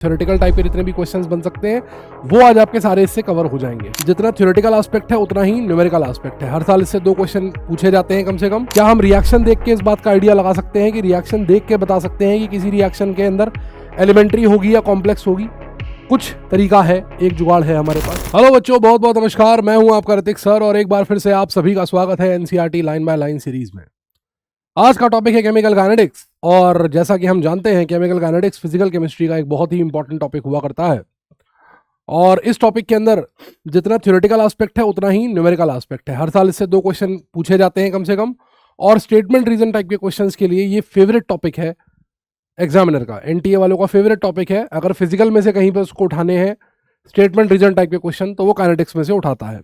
Theoretical type के जितने भी क्वेश्चंस बन सकते हैं वो आज आपके सारे इससे कवर हो जाएंगे। जितना थ्योरेटिकल एस्पेक्ट है उतना ही न्यूमेरिकल एस्पेक्ट है। हर साल इससे 2 क्वेश्चन पूछे जाते हैं कम से कम। क्या हम रिएक्शन देख के इस बात का आइडिया लगा सकते हैं कि रिएक्शन देख के बता सकते हैं कि किसी रिएक्शन के अंदर एलिमेंट्री होगी या कॉम्प्लेक्स होगी? कुछ तरीका है, एक जुगाड़ है हमारे पास। हेलो बच्चों, बहुत बहुत नमस्कार। मैं हूं आपका ऋतिक सर और एक बार फिर से आप सभी का स्वागत है NCERT line by line series में। आज का टॉपिक है केमिकल काइनेटिक्स और जैसा कि हम जानते हैं केमिकल काइनेटिक्स फिजिकल केमिस्ट्री का एक बहुत ही इंपॉर्टेंट टॉपिक हुआ करता है और इस टॉपिक के अंदर जितना थ्योरेटिकल एस्पेक्ट है उतना ही न्यूमेरिकल एस्पेक्ट है। हर साल इससे 2 क्वेश्चन पूछे जाते हैं कम से कम और स्टेटमेंट रीजन टाइप के क्वेश्चंस के लिए ये फेवरेट टॉपिक है एग्जामिनर का, एनटीए वालों का फेवरेट टॉपिक है। अगर फिजिकल में से कहीं पर उसको उठाने हैं स्टेटमेंट रीजन टाइप के क्वेश्चन तो वो काइनेटिक्स में से उठाता है।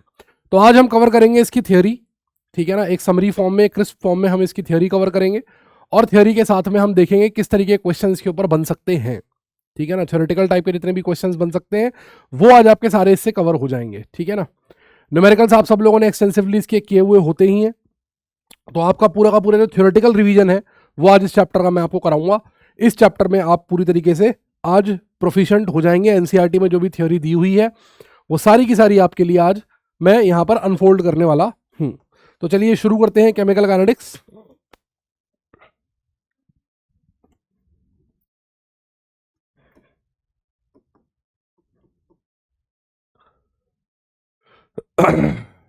तो आज हम कवर करेंगे इसकी थियोरी, ठीक है ना, एक समरी फॉर्म में, क्रिस्प फॉर्म में हम इसकी थ्योरी कवर करेंगे और थ्योरी के साथ में हम देखेंगे किस तरीके के क्वेश्चंस के ऊपर बन सकते हैं, ठीक है ना। थ्योरेटिकल टाइप के जितने भी क्वेश्चंस बन सकते हैं वो आज आपके सारे इससे कवर हो जाएंगे, ठीक है ना। न्यूमेरिकल्स आप सब लोगों ने एक्सटेंसिवली इसके किए हुए होते ही हैं, तो आपका पूरा का पूरा जो थ्योरेटिकल रिवीजन है वो आज इस चैप्टर का मैं आपको कराऊंगा। इस चैप्टर में आप पूरी तरीके से आज प्रोफिशिएंट हो जाएंगे। एनसीईआरटी में जो भी थ्योरी दी हुई है वो सारी की सारी आपके लिए आज मैं यहाँ पर अनफोल्ड करने वाला हूँ। तो चलिए शुरू करते हैं केमिकल काइनेटिक्स।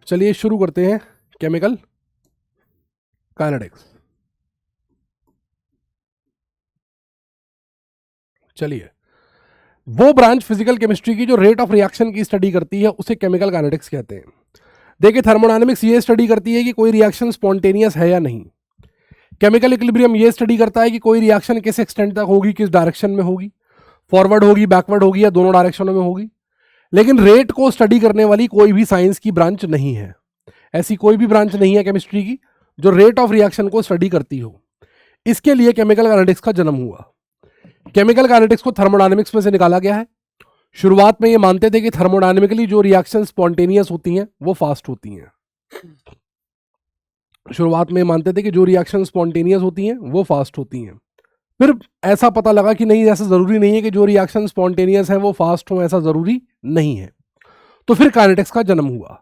चलिए शुरू करते हैं केमिकल काइनेटिक्स। चलिए, वो ब्रांच फिजिकल केमिस्ट्री की जो रेट ऑफ रिएक्शन की स्टडी करती है उसे केमिकल काइनेटिक्स कहते हैं। देखिए, थर्मोडायनेमिक्स ये स्टडी करती है कि कोई रिएक्शन स्पॉन्टेनियस है या नहीं। केमिकल इक्विलिब्रियम ये स्टडी करता है कि कोई रिएक्शन किस एक्सटेंट तक होगी, किस डायरेक्शन में होगी, फॉरवर्ड होगी, बैकवर्ड होगी या दोनों डायरेक्शनों में होगी। लेकिन रेट को स्टडी करने वाली कोई भी साइंस की ब्रांच नहीं है। ऐसी कोई भी ब्रांच नहीं है केमिस्ट्री की जो रेट ऑफ रिएक्शन को स्टडी करती हो। इसके लिए केमिकल काइनेटिक्स का जन्म हुआ। केमिकल काइनेटिक्स को थर्मोडायनेमिक्स में से निकाला गया है। शुरुआत में ये मानते थे कि थर्मोडायनेमिकली जो रिएक्शन स्पॉन्टेनियस होती हैं वो फास्ट होती हैं। शुरुआत में मानते थे कि जो रिएक्शन स्पॉन्टेनियस होती हैं वो फास्ट होती हैं। फिर ऐसा पता लगा कि नहीं, ऐसा जरूरी नहीं है कि जो रिएक्शन स्पॉन्टेनियस है वो फास्ट हो, ऐसा जरूरी नहीं है। तो फिर काइनेटिक्स का जन्म हुआ।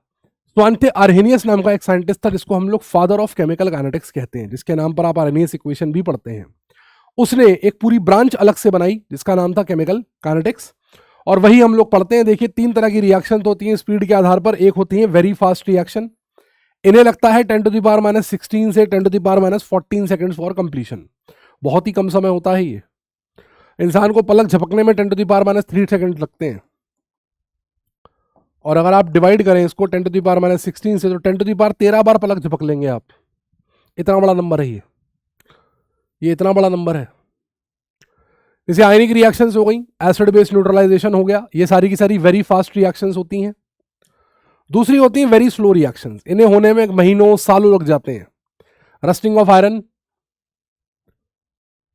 स्वांते आर्हेनियस नाम का एक साइंटिस्ट था जिसको हम लोग फादर ऑफ केमिकल काइनेटिक्स कहते हैं, जिसके नाम पर आप आर्हेनियस इक्वेशन भी पढ़ते हैं। उसने एक पूरी ब्रांच अलग से बनाई जिसका नाम था केमिकल काइनेटिक्स और वही हम लोग पढ़ते हैं। देखिए, 3 तरह की रिएक्शन होती हैं स्पीड के आधार पर। एक होती है वेरी फास्ट रिएक्शन, इन्हें लगता है 10⁻16 से 10⁻14 सेकंड्स फॉर कंप्लीशन। बहुत ही कम समय होता है ये। इंसान को पलक झपकने में 10⁻3 सेकंड लगते हैं और अगर आप डिवाइड करें इसको 10⁻16 से तो 10⁻13 बार पलक झपक लेंगे आप। इतना बड़ा नंबर है ये इतना बड़ा नंबर है। जैसे आयनिक रिएक्शंस हो गई, एसिड बेस न्यूट्रलाइजेशन हो गया, ये सारी की सारी वेरी फास्ट रिएक्शंस होती हैं। दूसरी होती है वेरी स्लो रिएक्शंस, इन्हें होने में महीनों सालों लग जाते हैं। रस्टिंग ऑफ आयरन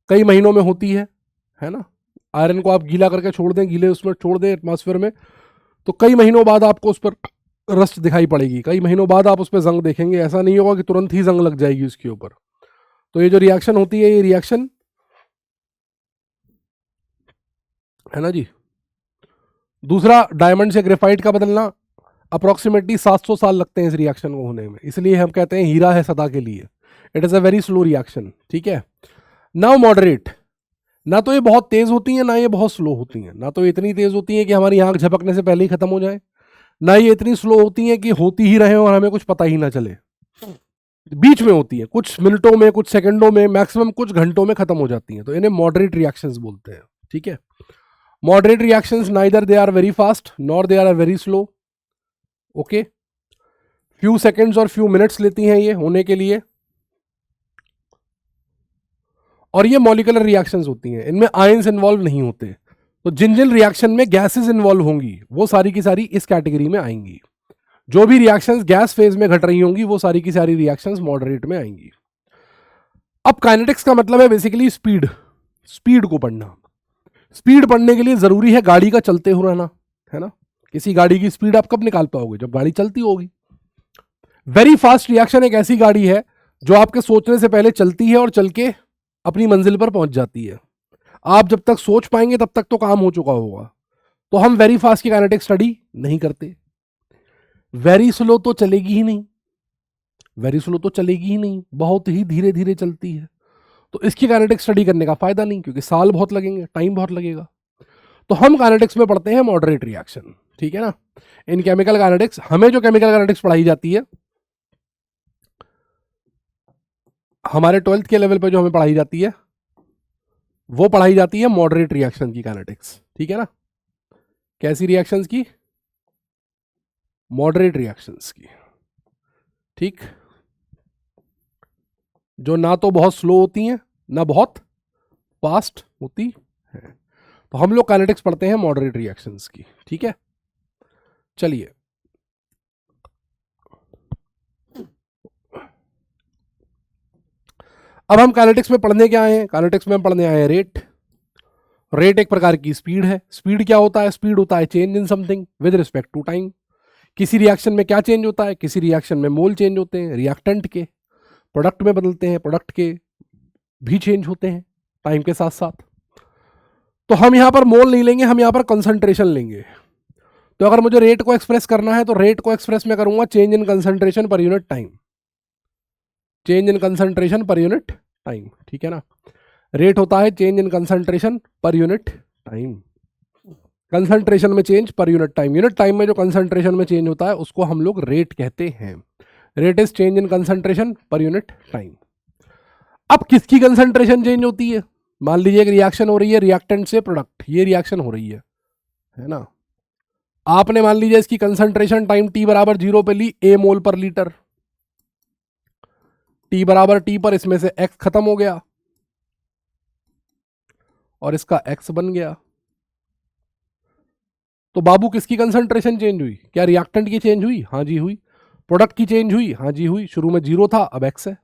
कई महीनों में होती है ना। आयरन को आप गीला करके छोड़ दें, गीले उसमें छोड़ दें एटमॉस्फेयर में, तो कई महीनों बाद आपको उस पर रस्ट दिखाई पड़ेगी। कई महीनों बाद आप उस पर जंग देखेंगे। ऐसा नहीं होगा कि तुरंत ही जंग लग जाएगी उसके ऊपर। तो ये जो रिएक्शन होती है ये रिएक्शन है ना जी। दूसरा, डायमंड से ग्रेफाइट का बदलना, अप्रोक्सीमेटली 700 साल लगते हैं इस रिएक्शन को होने में। इसलिए हम कहते हैं हीरा है सदा के लिए। It is a very slow reaction, ठीक है। नाउ मॉडरेट, ना तो ये बहुत तेज होती हैं ना ये बहुत स्लो होती हैं। ना तो इतनी तेज होती हैं कि हमारी आंख झपकने से पहले ही खत्म हो जाए, ना ये इतनी स्लो होती हैं कि होती ही रहे और हमें कुछ पता ही ना चले। बीच में होती है, कुछ मिनटों में, कुछ सेकंडों में, मैक्सिमम कुछ घंटों में खत्म हो जाती हैं। तो इन्हें मॉडरेट रिएक्शंस बोलते हैं, ठीक है। Moderate reactions neither they are very fast nor they are very slow. Okay, few seconds और फ्यू मिनट्स लेती हैं ये होने के लिए। और ये मॉलिक्यूलर रिएक्शंस होती हैं, इनमें आयंस इन्वॉल्व नहीं होते। तो जिन जिन रिएक्शन में गैसेस इन्वॉल्व होंगी वो सारी की सारी इस कैटेगरी में आएंगी। जो भी रिएक्शंस गैस फेज में घट रही होंगी वो सारी की सारी रिएक्शंस मॉडरेट में आएंगी। अब काइनेटिक्स का मतलब है बेसिकली स्पीड, स्पीड को पढ़ना। स्पीड पढ़ने के लिए जरूरी है गाड़ी का चलते हो रहना, है ना। किसी गाड़ी की स्पीड आप कब निकाल पाओगे? जब गाड़ी चलती होगी। वेरी फास्ट रिएक्शन एक ऐसी गाड़ी है जो आपके सोचने से पहले चलती है और चल के अपनी मंजिल पर पहुंच जाती है। आप जब तक सोच पाएंगे तब तक तो काम हो चुका होगा। तो हम वेरी फास्ट की काइनेटिक स्टडी नहीं करते। वेरी स्लो तो चलेगी ही नहीं, वेरी स्लो तो चलेगी ही नहीं, बहुत ही धीरे धीरे चलती है। तो इसकी काइनेटिक स्टडी करने का फायदा नहीं, क्योंकि साल बहुत लगेंगे, टाइम बहुत लगेगा। तो हम काइनेटिक्स में पढ़ते हैं मॉडरेट रिएक्शन, ठीक है ना। इन केमिकल काइनेटिक्स हमें जो केमिकल काइनेटिक्स पढ़ाई जाती है, हमारे 12th के लेवल पे जो हमें पढ़ाई जाती है, वो पढ़ाई जाती है मॉडरेट रिएक्शन की काइनेटिक्स, ठीक है ना। कैसी रिएक्शंस की? मॉडरेट रिएक्शंस की, ठीक। जो ना तो बहुत स्लो होती हैं ना बहुत फास्ट होती है। तो हम लोग काइनेटिक्स पढ़ते हैं मॉडरेट रिएक्शंस की, ठीक है। चलिए, अब हम काइनेटिक्स में पढ़ने क्या आए हैं? काइनेटिक्स में हम पढ़ने आए हैं रेट। रेट एक प्रकार की स्पीड है। स्पीड क्या होता है? स्पीड होता है change in something with respect to time. किसी रिएक्शन में क्या चेंज होता है? किसी रिएक्शन में मोल चेंज होते हैं, रिएक्टेंट के प्रोडक्ट में बदलते हैं, प्रोडक्ट के भी चेंज होते हैं टाइम के साथ साथ। तो हम यहां पर मोल नहीं लेंगे, हम यहां पर कंसंट्रेशन लेंगे। तो अगर मुझे रेट को एक्सप्रेस करना है तो रेट को एक्सप्रेस में करूंगा change in concentration per unit time, change in concentration per unit time, ठीक है ना। रेट होता है change in concentration per unit time. Concentration में change per unit time, unit time में जो कंसंट्रेशन में चेंज होता है उसको हम लोग रेट कहते हैं। Rate is change in concentration per unit time. अब किसकी कंसंट्रेशन चेंज होती है? मान लीजिए एक रिएक्शन हो रही है रिएक्टेंट से प्रोडक्ट, ये रिएक्शन हो रही है ना। आपने मान लीजिए इसकी कंसंट्रेशन टाइम t बराबर 0 पे ली, a मोल पर लीटर। t बराबर t पर इसमें से x खत्म हो गया और इसका x बन गया। तो बाबू किसकी कंसंट्रेशन चेंज हुई? क्या रिएक्टेंट की चेंज हुई? हाँ जी हुई। प्रोडक्ट की चेंज हुई? हाँ जी हुई। शुरू में 0 था, अब x है।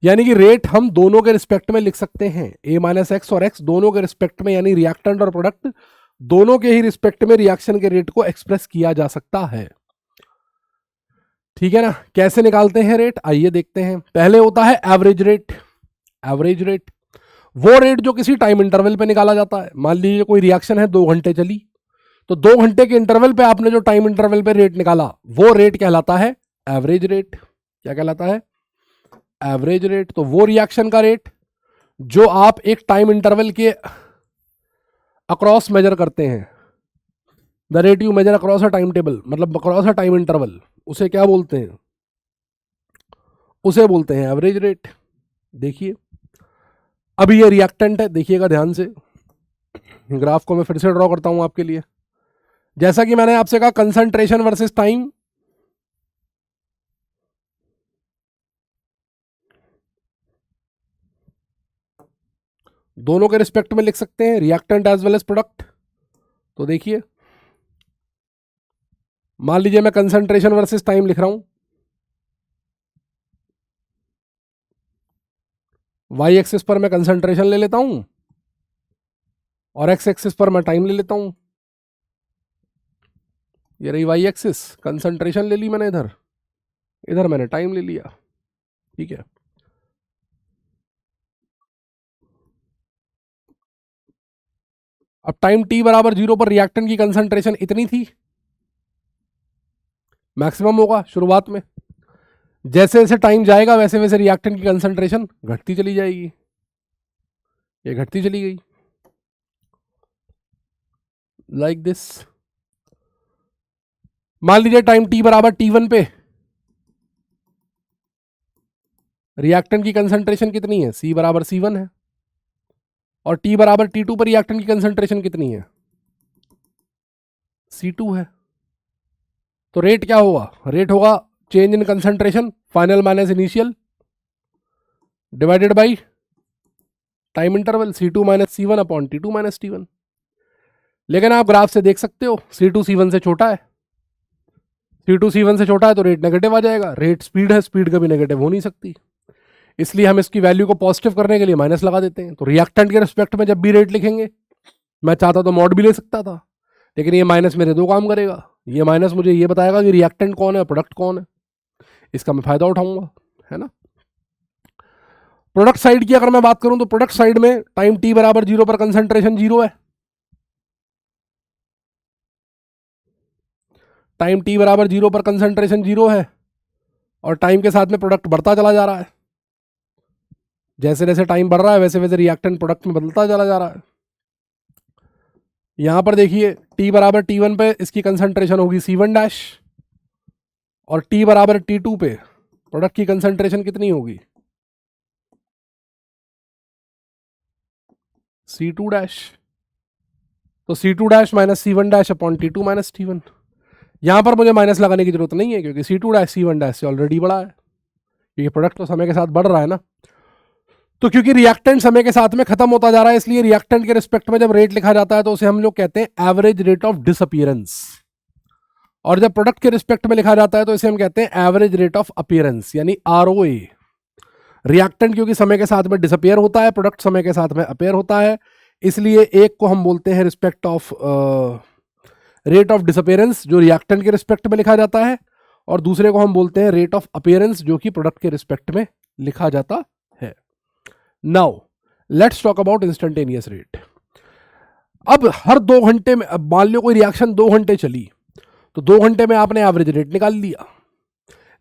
यानी कि रेट हम दोनों के रिस्पेक्ट में लिख सकते हैं, a माइनस एक्स और x दोनों के रिस्पेक्ट में, यानी रिएक्टेंट और प्रोडक्ट दोनों के ही रिस्पेक्ट में रिएक्शन के रेट को एक्सप्रेस किया जा सकता है, ठीक है ना। कैसे निकालते हैं रेट? आइए देखते हैं। पहले होता है एवरेज रेट। एवरेज रेट वो रेट जो किसी टाइम इंटरवल पे निकाला जाता है। मान लीजिए कोई रिएक्शन है 2 घंटे चली, तो 2 घंटे के इंटरवल पे आपने जो टाइम इंटरवल पे रेट निकाला वो रेट कहलाता है एवरेज रेट। क्या कहलाता है? Average rate. तो वो रिएक्शन का रेट जो आप एक टाइम इंटरवल के अक्रॉस मेजर करते हैं, the rate you measure across a time table, मतलब अक्रॉस अ टाइम इंटरवल, उसे क्या बोलते हैं? उसे बोलते हैं एवरेज रेट। देखिए अभी ये रिएक्टेंट है, देखिएगा ध्यान से। ग्राफ को मैं फिर से ड्रॉ करता हूं आपके लिए। जैसा कि मैंने आपसे कहा कंसंट्रेशन वर्सेस टाइम, दोनों के रिस्पेक्ट में लिख सकते हैं, reactant as well as product. तो देखिए मान लीजिए मैं कंसंट्रेशन वर्सेस टाइम लिख रहा हूं। वाई एक्सिस पर मैं कंसंट्रेशन ले लेता हूं और एक्स एक्सिस पर मैं टाइम ले लेता हूं। ये रही वाई एक्सिस, कंसंट्रेशन ले ली मैंने इधर, इधर मैंने टाइम ले लिया, ठीक है। अब टाइम t बराबर 0 पर रिएक्टेंट की कंसंट्रेशन इतनी थी, मैक्सिमम होगा शुरुआत में। जैसे जैसे टाइम जाएगा वैसे वैसे रिएक्टेंट की कंसंट्रेशन घटती चली जाएगी, ये घटती चली गई लाइक दिस। मान लीजिए टाइम t बराबर t1 पे रिएक्टेंट की कंसंट्रेशन कितनी है? c बराबर c1 है। और t बराबर t2 पर रिएक्टेंट की कंसंट्रेशन कितनी है? c2 है। तो रेट क्या होगा? रेट होगा change in concentration final minus initial divided by time interval c2 minus c1 upon t2 minus t1। लेकिन आप ग्राफ से देख सकते हो c2 c1 से छोटा है, c2 c1 से छोटा है तो रेट नेगेटिव आ जाएगा। रेट स्पीड है, स्पीड कभी नेगेटिव हो नहीं सकती, इसलिए हम इसकी वैल्यू को पॉजिटिव करने के लिए माइनस लगा देते हैं। तो रिएक्टेंट के रिस्पेक्ट में जब भी रेट लिखेंगे, मैं चाहता तो मॉड भी ले सकता था, लेकिन ये माइनस मेरे दो काम करेगा। ये माइनस मुझे ये बताएगा कि रिएक्टेंट कौन है, प्रोडक्ट कौन है, इसका मैं फायदा उठाऊंगा, है ना। प्रोडक्ट साइड की अगर मैं बात करूं तो प्रोडक्ट साइड में टाइम टी बराबर 0 पर कंसंट्रेशन 0 है, टाइम टी बराबर 0 पर कंसंट्रेशन 0 है, और टाइम के साथ में प्रोडक्ट बढ़ता चला जा रहा है। जैसे जैसे टाइम बढ़ रहा है वैसे वैसे रिएक्टेंट प्रोडक्ट में बदलता चला जा रहा है। यहां पर देखिए T बराबर T1 पे इसकी कंसंट्रेशन होगी C1 डैश, और T बराबर T2 पे प्रोडक्ट की कंसंट्रेशन कितनी होगी C2 डैश। तो C2 dash minus C1 dash upon T2 minus T1। यहां पर मुझे माइनस लगाने की जरूरत नहीं है क्योंकि C2 डैश C1 डैश से ऑलरेडी बड़ा है, क्योंकि प्रोडक्ट तो समय के साथ बढ़ रहा है ना। तो क्योंकि रिएक्टेंट समय के साथ में खत्म होता जा रहा है, इसलिए रिएक्टेंट के रिस्पेक्ट में जब रेट लिखा जाता है तो उसे हम लोग कहते हैं एवरेज रेट ऑफ डिसअपीयरेंस, और जब प्रोडक्ट के रिस्पेक्ट में लिखा जाता है तो इसे हम कहते हैं एवरेज रेट ऑफ अपीयरेंस यानी ROA। रिएक्टेंट क्योंकि समय के साथ में डिसअपियर होता है, प्रोडक्ट समय के साथ में अपेयर होता है, इसलिए एक को हम बोलते हैं respect of rate of disappearance जो रिएक्टेंट के रिस्पेक्ट में लिखा जाता है, और दूसरे को हम बोलते हैं रेट ऑफ अपीयरेंस जो कि प्रोडक्ट के रिस्पेक्ट में लिखा जाता है। Now let's talk about instantaneous rate. अब हर 2 घंटे में, अब मान लो कोई रिएक्शन 2 घंटे चली तो 2 घंटे में आपने एवरेज रेट निकाल लिया,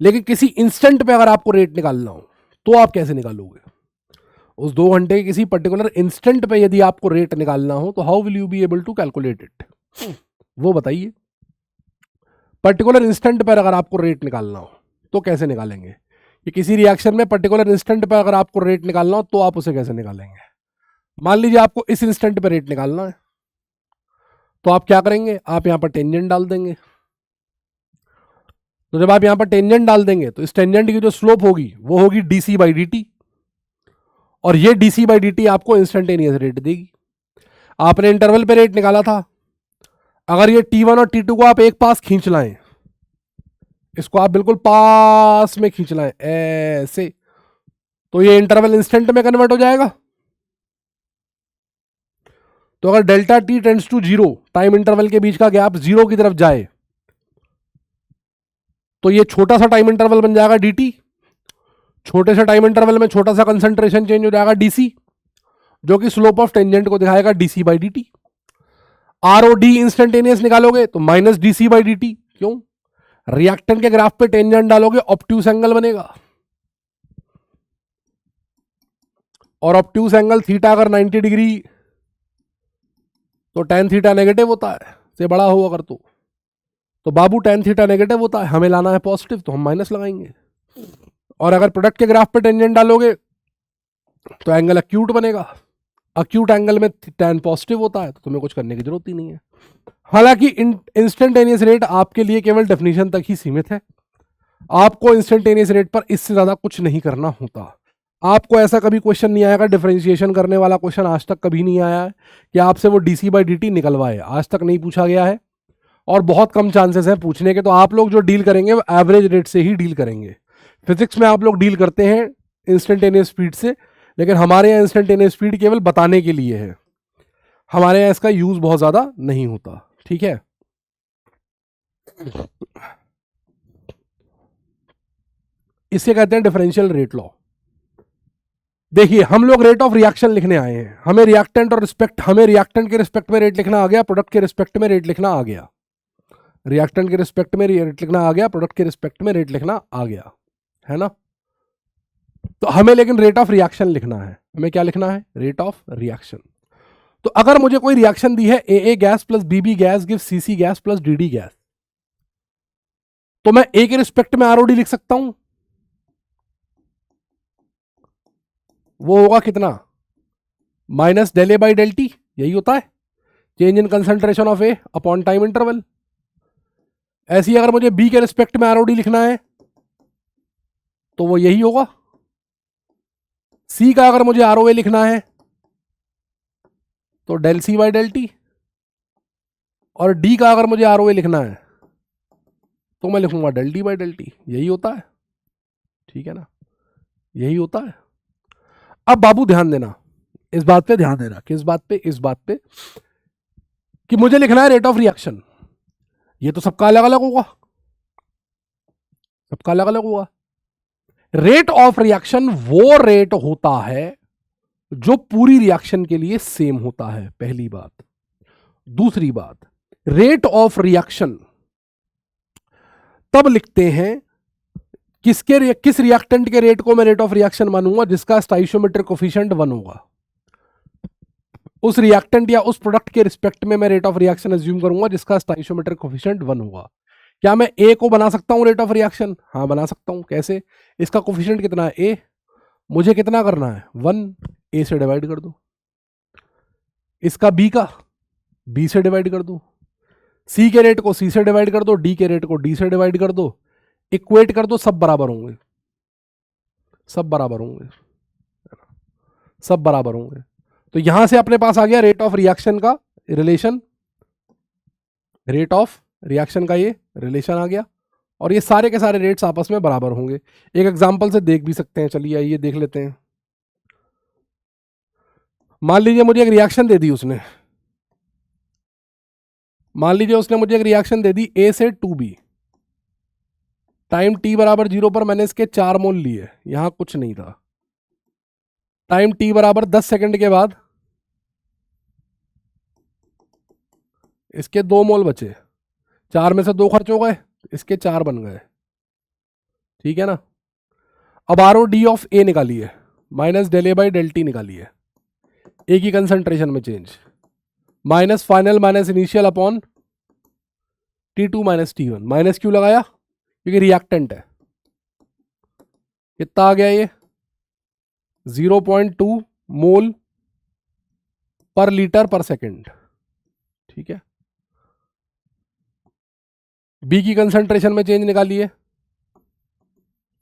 लेकिन किसी इंस्टेंट पे अगर आपको रेट निकालना हो तो आप कैसे निकालोगे? उस 2 घंटे के किसी पर्टिकुलर इंस्टेंट पे यदि आपको रेट निकालना हो तो how will you be able to calculate it, वो बताइए। पर्टिकुलर इंस्टेंट पर अगर आपको रेट निकालना हो तो कैसे निकालेंगे? कि किसी रिएक्शन में पर्टिकुलर इंस्टेंट पर अगर आपको रेट निकालना हो तो आप उसे कैसे निकालेंगे? मान लीजिए आपको इस इंस्टेंट पर रेट निकालना है, तो आप क्या करेंगे? आप यहां पर टेंजेंट डाल देंगे। तो जब आप यहां पर टेंजेंट डाल देंगे तो इस टेंजेंट की जो स्लोप होगी वो होगी dc बाई dt, और ये dc बाई dt आपको इंस्टेंटेनियस रेट देगी। आपने इंटरवल पे रेट निकाला था, अगर ये T1 और T2 को आप एक पास खींच लाएं, इसको आप बिल्कुल पास में खींच लाएं ऐसे, तो ये इंटरवल इंस्टेंट में कन्वर्ट हो जाएगा। तो अगर delta T tends to 0, time interval के बीच का गैप 0 की तरफ जाए, तो ये छोटा सा टाइम इंटरवल बन जाएगा dt, छोटे से टाइम इंटरवल में छोटा सा कंसंट्रेशन चेंज हो जाएगा dc, जो कि स्लोप ऑफ टेंजेंट को दिखाएगा dc by dt। ROD instantaneous निकालोगे तो माइनस dc बाई dt, क्यों? रिएक्टेंट के ग्राफ पे टेंजेंट डालोगे ऑब्ट्यूस एंगल बनेगा, और ऑब्ट्यूस एंगल थीटा अगर 90 डिग्री तो tan थीटा नेगेटिव होता है, से बड़ा हो अगर तो बाबू tan थीटा नेगेटिव होता है, हमें लाना है पॉजिटिव तो हम माइनस लगाएंगे। और अगर प्रोडक्ट के ग्राफ पे टेंजेंट डालोगे तो एंगल एक्यूट बनेगा, एक्यूट एंगल में tan पॉजिटिव होता है, तो तुम्हें कुछ करने की जरूरत ही नहीं है। हालांकि इंस्टेंटेनियस रेट आपके लिए केवल डेफिनेशन तक ही सीमित है, आपको इंस्टेंटेनियस रेट पर इससे ज्यादा कुछ नहीं करना होता। आपको ऐसा कभी क्वेश्चन नहीं आएगा, डिफरेंशिएशन करने वाला क्वेश्चन आज तक कभी नहीं आया है कि आपसे वो dc बाई dt निकलवाए, आज तक नहीं पूछा गया है, और बहुत कम चांसेस हैं पूछने के। तो आप लोग जो डील करेंगे वो एवरेज रेट से ही डील करेंगे। फिजिक्स में आप लोग डील करते हैं इंस्टेंटेनियस स्पीड से, लेकिन हमारे यहाँ इंस्टेंटेनियस स्पीड केवल बताने के लिए है, हमारे यहाँ इसका यूज बहुत ज्यादा नहीं होता। ठीक है, इसे कहते हैं डिफरेंशियल रेट लॉ। देखिए हम लोग रेट ऑफ रिएक्शन लिखने आए हैं, हमें रिएक्टेंट के रिस्पेक्ट में रेट लिखना आ गया, प्रोडक्ट के रिस्पेक्ट में रेट लिखना आ गया, रिएक्टेंट के रिस्पेक्ट में रेट लिखना आ गया, प्रोडक्ट के रिस्पेक्ट में रेट लिखना आ गया, है ना? तो हमें लेकिन रेट ऑफ रिएक्शन लिखना है, हमें क्या लिखना है? Rate of reaction. तो अगर मुझे कोई रिएक्शन दी है AA gas plus BB gas give CC gas plus DD gas, तो मैं A के रिस्पेक्ट में ROD लिख सकता हूं, वो होगा कितना? Minus del A by del T, यही होता है change in concentration of A upon time interval. ऐसे ही अगर मुझे B के रिस्पेक्ट में ROD लिखना है तो वो यही होगा। C का अगर मुझे ROA लिखना है तो del C by del T, और D का अगर मुझे ROA लिखना है तो मैं लिखूंगा del D by del T, यही होता है। ठीक है ना, यही होता है। अब बाबू ध्यान देना, इस बात पे ध्यान देना, किस बात पे? इस बात पे कि मुझे लिखना है रेट ऑफ रिएक्शन, ये तो सबका अलग अलग होगा, सबका अलग अलग होगा। रेट ऑफ रिएक्शन वो रेट होता है जो पूरी रिएक्शन के लिए सेम होता है, पहली बात। दूसरी बात, रेट ऑफ रिएक्शन तब लिखते हैं किस रिएक्टेंट के रेट को मैं रेट ऑफ रिएक्शन मानूंगा, जिसका स्टाइशियोमेट्रिक कोफिशिएंट 1 होगा। उस रिएक्टेंट या उस प्रोडक्ट के रिस्पेक्ट में मैं रेट ऑफ रिएक्शन अज्यूम करूंगा जिसका स्टाइशियोमेट्रिक कोफिशिएंट 1 होगा। क्या मैं ए को बना सकता हूं रेट ऑफ रिएक्शन? हाँ बना सकता हूं। कैसे? इसका कोफिशिएंट कितना है? ए। मुझे कितना करना है? 1। ए से डिवाइड कर दो। इसका बी का बी से डिवाइड कर दो। सी के रेट को सी से डिवाइड कर दो। डी के रेट को डी से डिवाइड कर दो। इक्वेट कर दो, सब बराबर होंगे, सब बराबर होंगे, सब बराबर होंगे। तो यहां से अपने पास आ गया रेट ऑफ रिएक्शन का रिलेशन, रेट ऑफ रिएक्शन का ये रिलेशन आ गया, और ये सारे के सारे रेट्स आपस में बराबर होंगे। एक एग्जांपल से देख भी सकते हैं, चलिए आइए देख लेते हैं। मान लीजिए मुझे एक रिएक्शन दे दी उसने, मान लीजिए उसने मुझे एक रिएक्शन दे दी ए से 2B, टाइम t बराबर 0 पर मैंने इसके 4 मोल लिए, यहां कुछ नहीं था। टाइम t बराबर 10 सेकंड के बाद इसके 2 मोल बचे, 4 में से 2 खर्च हो गए, इसके 4 बन गए, ठीक है ना। अब R O D of A निकालिए, minus del A by del T निकालिए, ए की कंसंट्रेशन में change, minus final minus initial upon T2 minus T1। Minus क्यों लगाया? क्योंकि रिएक्टेंट है। कितना आ गया ये? 0.2 मोल पर लीटर पर सेकंड, ठीक है। बी की कंसंट्रेशन में चेंज निकालिए,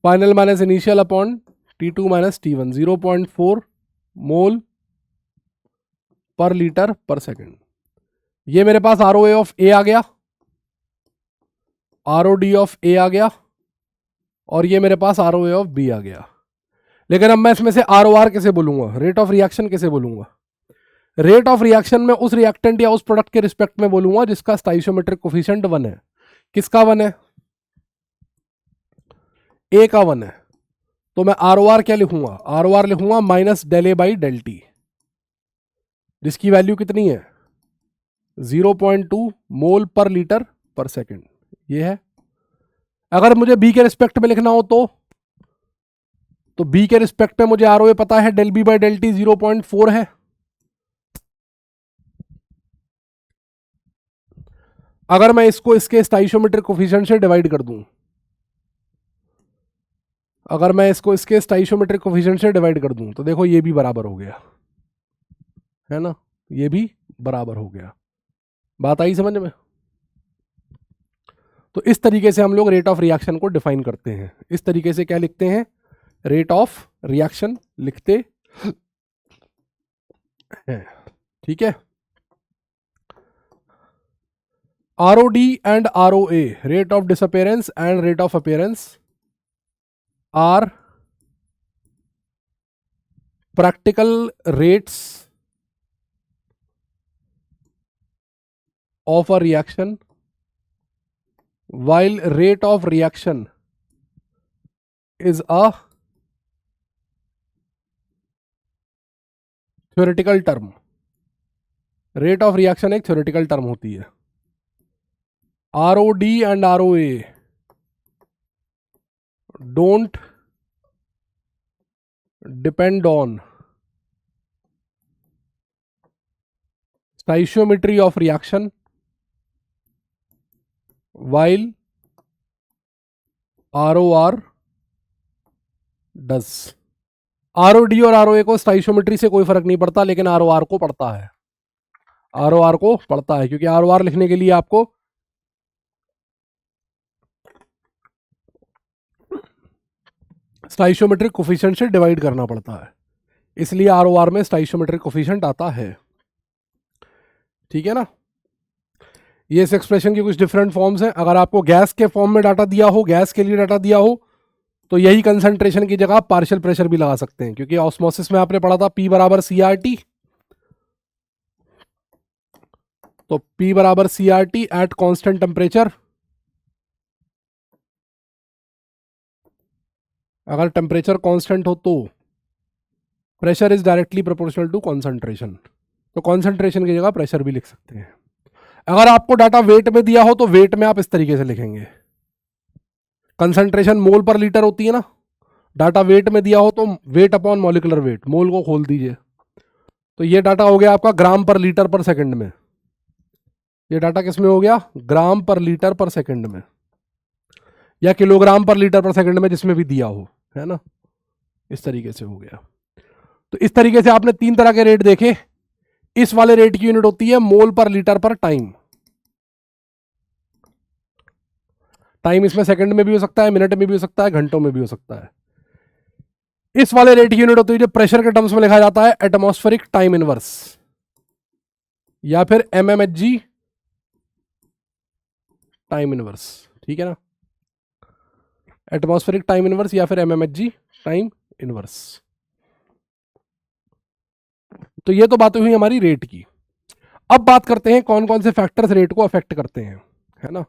final minus initial upon T2 minus T1, 0.4 मोल पर लीटर पर सेकंड। ये मेरे पास R O A of A आ गया, R O D of A आ गया, और ये मेरे पास R O A of B आ गया। लेकिन अब मैं इसमें से आर ओ आर कैसे बोलूंगा, रेट ऑफ रिएक्शन कैसे बोलूंगा? रेट ऑफ रिएक्शन में उस रिएक्टेंट या उस प्रोडक्ट के रिस्पेक्ट में बोलूंगा जिसका स्टाइशियोमेट्रिक कोफिशिएंट 1 है। किसका 1 है? ए का 1 है। तो मैं आर ओ आर क्या लिखूंगा? आर ओ आर लिखूंगा minus del A by del T, जिसकी वैल्यू कितनी है? 0.2 मोल पर लीटर पर सेकंड, ये है। अगर मुझे बी के रिस्पेक्ट में लिखना हो तो बी के रिस्पेक्ट में मुझे आर ओ ए पता है, del B by del T 0.4 है। अगर मैं इसको इसके स्टाइशियोमेट्रिक कोफिशिएंट से डिवाइड कर दूं, अगर मैं इसको इसके स्टाइशियोमेट्रिक कोफिशिएंट से डिवाइड कर दूं तो देखो ये भी बराबर हो गया, है ना, ये भी बराबर हो गया। बात आई समझ में? तो इस तरीके से हम लोग रेट ऑफ रिएक्शन को डिफाइन करते हैं। इस तरीके से क्या लिखते हैं? रेट ऑफ रिएक्शन लिखते हैं, ठीक है। ROD and ROA, rate of disappearance and rate of appearance, are practical rates of a reaction, while rate of reaction is a theoretical term. Rate of reaction एक theoretical term होती है। ROD and ROA don't depend on stoichiometry of reaction, while ROR does. ROD और ROA को स्टाइशियोमेट्री से कोई फर्क नहीं पड़ता, लेकिन ROR को पड़ता है, ROR को पड़ता है, क्योंकि ROR लिखने के लिए आपको स्टाइशियोमेट्रिक कोफिशिएंट से डिवाइड करना पड़ता है, इसलिए ROR में स्टाइशियोमेट्रिक कोफिशिएंट आता है, ठीक है ना। ये इस एक्सप्रेशन की कुछ डिफरेंट फॉर्म्स हैं। अगर आपको गैस के फॉर्म में डाटा दिया हो, गैस के लिए डाटा दिया हो, तो यही कंसंट्रेशन की जगह आप पार्शियल प्रेशर भी लगा सकते हैं, क्योंकि ऑस्मोसिस में आपने पढ़ा था P बराबर CRT, तो P बराबर CRT एट कांस्टेंट टेम्परेचर, अगर टेम्परेचर कांस्टेंट हो तो pressure is directly proportional to concentration, तो कॉन्सेंट्रेशन की जगह प्रेशर भी लिख सकते हैं। अगर आपको डाटा वेट में दिया हो तो वेट में आप इस तरीके से लिखेंगे, कंसंट्रेशन मोल पर लीटर होती है ना, डाटा वेट में दिया हो तो वेट अपॉन मॉलिकुलर वेट, मोल को खोल दीजिए, तो ये डाटा हो गया आपका ग्राम पर लीटर पर सेकंड में, ये डाटा किस में हो गया, ग्राम पर लीटर पर सेकंड में, या किलोग्राम पर लीटर पर सेकंड में, जिसमें भी दिया हो, है ना, इस तरीके से हो गया। तो इस तरीके से आपने तीन तरह के रेट देखे। इस वाले रेट की यूनिट होती है मोल पर लीटर पर टाइम, टाइम इसमें सेकंड में भी हो सकता है, मिनट में भी हो सकता है, घंटों में भी हो सकता है। इस वाले रेट की यूनिट होती है जो प्रेशर के टर्म्स में लिखा जाता है एटमॉस्फेरिक टाइम इनवर्स, या फिर एमएमएचजी टाइम इनवर्स, ठीक है ना, एटमॉस्फेरिक टाइम इनवर्स या फिर एमएमएचजी टाइम इनवर्स। तो ये तो बात हुई हमारी रेट की। अब बात करते हैं कौन कौन से फैक्टर्स रेट को अफेक्ट करते हैं, है ना।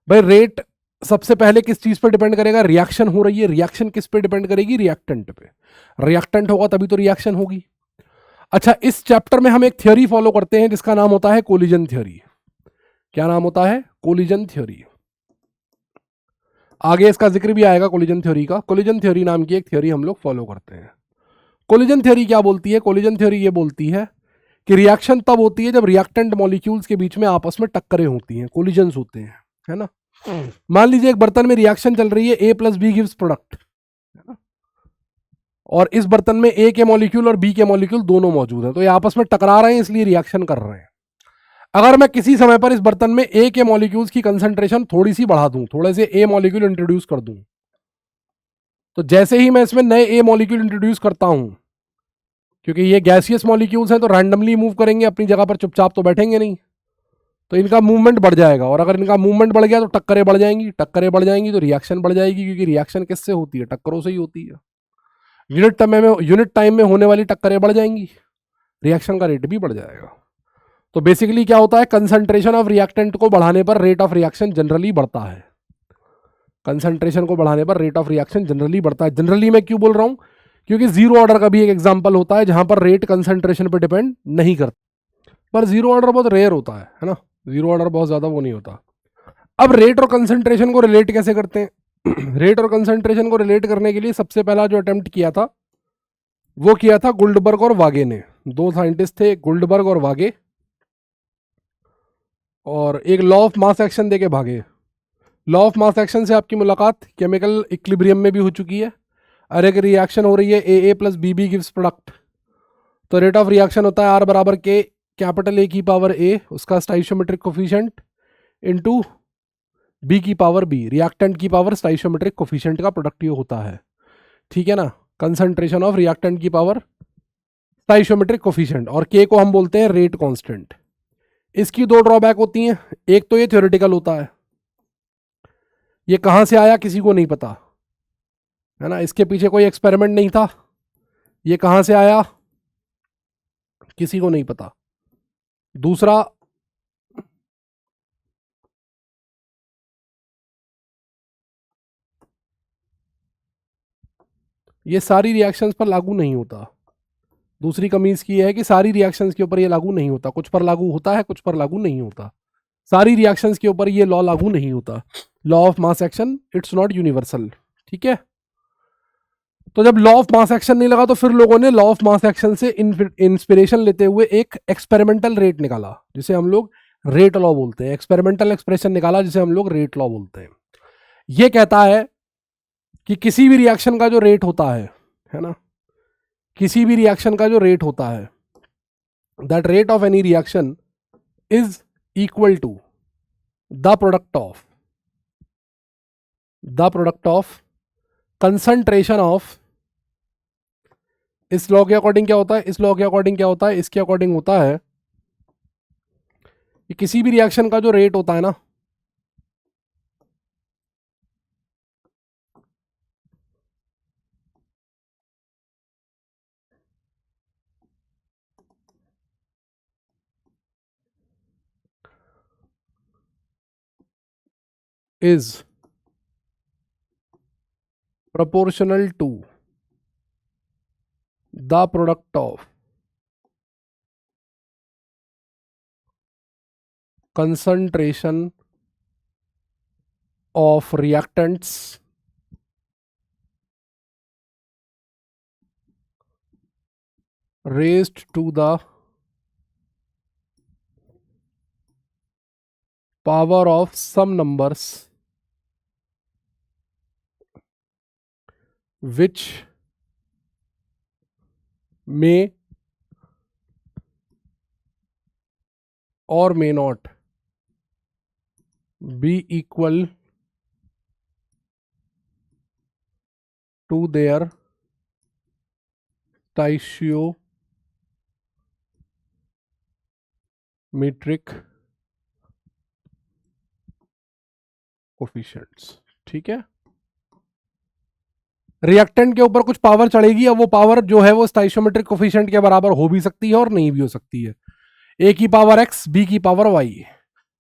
भाई रेट सबसे पहले किस चीज पर डिपेंड करेगा, रिएक्शन हो रही है, रिएक्शन किस पे डिपेंड करेगी, रिएक्टेंट पे, रिएक्टेंट होगा तभी तो रिएक्शन होगी। अच्छा, इस चैप्टर में हम एक थ्योरी फॉलो करते हैं जिसका नाम होता है कोलिजन थ्योरी। क्या नाम होता है, कोलिजन थ्योरी। आगे इसका जिक्र भी आएगा कोलिजन थ्योरी का। कोलिजन थ्योरी नाम की एक थ्योरी हम लोग फॉलो करते हैं। कोलिजन थ्योरी क्या बोलती है, कोलिजन थ्योरी ये बोलती है कि रिएक्शन तब होती है जब रिएक्टेंट मॉलिक्यूल्स के बीच में आपस में टक्करें होती हैं, कोलिजन्स होते हैं, है ना। मान लीजिए एक बर्तन में रिएक्शन चल रही है, A plus B gives product, और इस बर्तन में ए के मॉलिक्यूल और बी के मॉलिक्यूल दोनों मौजूद हैं, तो ये आपस में टकरा रहे हैं इसलिए रिएक्शन कर रहे हैं। अगर मैं किसी समय पर इस बर्तन में ए के मॉलिक्यूल्स की कंसंट्रेशन थोड़ी सी बढ़ा दूं, थोड़े से ए मॉलिक्यूल इंट्रोड्यूस कर दूं, तो जैसे ही मैं इसमें नए ए मॉलिक्यूल इंट्रोड्यूस करता हूं, क्योंकि ये गैसियस मॉलिक्यूल्स हैं तो रैंडमली मूव करेंगे, अपनी जगह पर चुपचाप तो बैठेंगे नहीं, तो इनका मूवमेंट बढ़ जाएगा, और अगर इनका मूवमेंट बढ़ गया तो टक्करें बढ़ जाएंगी, टक्करें बढ़ जाएंगी तो रिएक्शन बढ़ जाएगी, क्योंकि रिएक्शन किससे होती है, टक्करों से ही होती है। यूनिट टाइम में होने वाली टक्करें बढ़ जाएंगी, रिएक्शन का रेट भी बढ़ जाएगा। तो बेसिकली क्या होता है, कंसंट्रेशन ऑफ रिएक्टेंट को बढ़ाने पर रेट ऑफ रिएक्शन जनरली बढ़ता है। कंसंट्रेशन को बढ़ाने पर रेट ऑफ रिएक्शन जनरली बढ़ता है। जनरली मैं क्यों बोल रहा हूं, क्योंकि जीरो ऑर्डर का भी एक एग्जांपल होता है जहां पर रेट कंसंट्रेशन पर डिपेंड नहीं करता, पर जीरो ऑर्डर बहुत रेयर होता है ना, जीरो ऑर्डर बहुत ज्यादा वो नहीं होता। अब रेट और कंसंट्रेशन को रिलेट कैसे करते हैं रेट और कंसंट्रेशन को रिलेट करने के लिए सबसे पहला जो अटेम्प्ट किया था वो किया था गुल्डबर्ग और वागे ने। दो साइंटिस्ट थे, गुल्डबर्ग और वागे, और एक लॉ ऑफ मास एक्शन देके भागे। लॉ ऑफ मास एक्शन से आपकी मुलाकात केमिकल इक्विलिब्रियम में भी हो चुकी है। अरे एक रिएक्शन हो रही है, A plus B B gives product, तो रेट ऑफ रिएक्शन होता है आर बराबर के कैपिटल ए की पावर ए, उसका स्टाइशियोमेट्रिक कोफिशिएंट, इनटू बी की पावर बी, रिएक्टेंट की पावर स्टाइशियोमेट्रिक कोफिशिएंट का प्रोडक्ट ये होता है, ठीक है ना। कंसंट्रेशन ऑफ रिएक्टेंट की पावर स्टाइशियोमेट्रिक कोफिशिएंट, और के को हम बोलते हैं रेट कांस्टेंट। इसकी दो ड्रॉबैक होती हैं, एक तो ये थ्योरेटिकल होता है, ये कहां से आया किसी को नहीं पता, है ना, इसके पीछे कोई एक्सपेरिमेंट नहीं था, ये कहां से आया किसी को नहीं पता। दूसरा, ये सारी रिएक्शंस पर लागू नहीं होता। दूसरी कमी इसकी है कि सारी रिएक्शंस के ऊपर ये लागू नहीं होता, कुछ पर लागू होता है, कुछ पर लागू नहीं होता। सारी रिएक्शंस के ऊपर ये लॉ लागू नहीं होता। Law of mass action it's not universal, ठीक है। तो जब लॉ ऑफ मास एक्शन नहीं लगा तो फिर लोगों ने लॉ ऑफ मास एक्शन से इंस्पिरेशन लेते हुए एक एक्सपेरिमेंटल रेट निकाला जिसे हम लोग रेट लॉ बोलते हैं, एक्सपेरिमेंटल एक्सप्रेशन निकाला जिसे हम लोग रेट लॉ बोलते हैं। ये कहता है कि किसी भी रिएक्शन का जो रेट होता है ना, किसी भी रिएक्शन का जो रेट होता है, that rate of any reaction is equal to the product of concentration of, इस लॉ के अकॉर्डिंग क्या होता है, इस लॉ के अकॉर्डिंग क्या होता है, इसके अकॉर्डिंग होता है कि किसी भी रिएक्शन का जो रेट होता है ना, is proportional to the product of concentration of reactants raised to the power of some numbers which may or may not be equal to their stoichiometric coefficients. ठीक है, रिएक्टेंट के ऊपर कुछ पावर चढ़ेगी, अब वो पावर जो है वो स्टाइशियोमेट्रिक कोफिशिएंट के बराबर हो भी सकती है और नहीं भी हो सकती है। ए की पावर एक्स, बी की पावर वाई।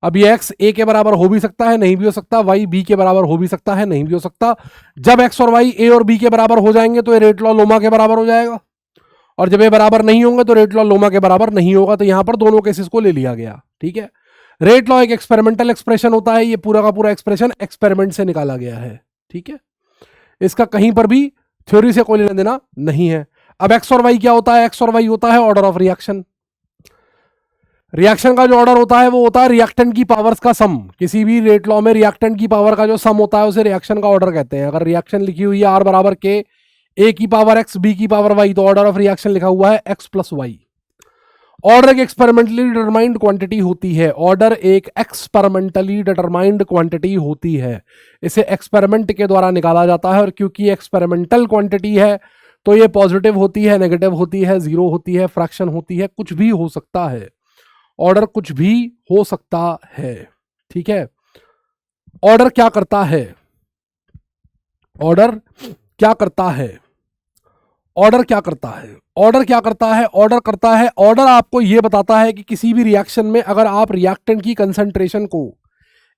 अब ये एक्स ए के बराबर हो भी सकता है, नहीं भी हो सकता, वाई बी के बराबर हो भी सकता है, नहीं भी हो सकता। जब एक्स और वाई ए और बी के बराबर हो जाएंगे तो ये रेट लॉ लोमा के बराबर हो जाएगा, और जब ये बराबर नहीं होंगे तो रेट लॉ लोमा के बराबर नहीं होगा। तो यहां पर दोनों केसेस को ले लिया गया। ठीक है, रेट लॉ एक एक्सपेरिमेंटल एक्सप्रेशन होता है, ये पूरा का पूरा एक्सप्रेशन एक्सपेरिमेंट से निकाला गया है। ठीक है, इसका कहीं पर भी थ्योरी से कोई लेना देना नहीं है। अब एक्स और वाई क्या होता है? एक्स और वाई होता है ऑर्डर ऑफ रिएक्शन। रिएक्शन का जो ऑर्डर होता है वो होता है रिएक्टेंट की पावर्स का सम। किसी भी रेट लॉ में रिएक्टेंट की पावर का जो सम होता है उसे रिएक्शन का ऑर्डर कहते हैं। अगर रिएक्शन लिखी हुई है आर बराबर के, ए की पावर एक्स, बी की पावर वाई, तो ऑर्डर ऑफ रिएक्शन लिखा हुआ है एक्स प्लस वाई। ऑर्डर एक एक्सपेरिमेंटली डिटरमाइंड क्वांटिटी होती है। ऑर्डर एक एक्सपेरिमेंटली डिटरमाइंड क्वांटिटी होती है, इसे एक्सपेरिमेंट के द्वारा निकाला जाता है। और क्योंकि एक्सपेरिमेंटल क्वांटिटी है तो ये पॉजिटिव होती है, नेगेटिव होती है, जीरो होती है, फ्रैक्शन होती है, कुछ भी हो सकता है। ऑर्डर कुछ भी हो सकता है। ठीक है, ऑर्डर क्या करता है? ऑर्डर क्या करता है? ऑर्डर क्या करता है? ऑर्डर क्या करता है? ऑर्डर करता है, ऑर्डर आपको यह बताता है कि किसी भी रिएक्शन में अगर आप रिएक्टेंट की कंसंट्रेशन को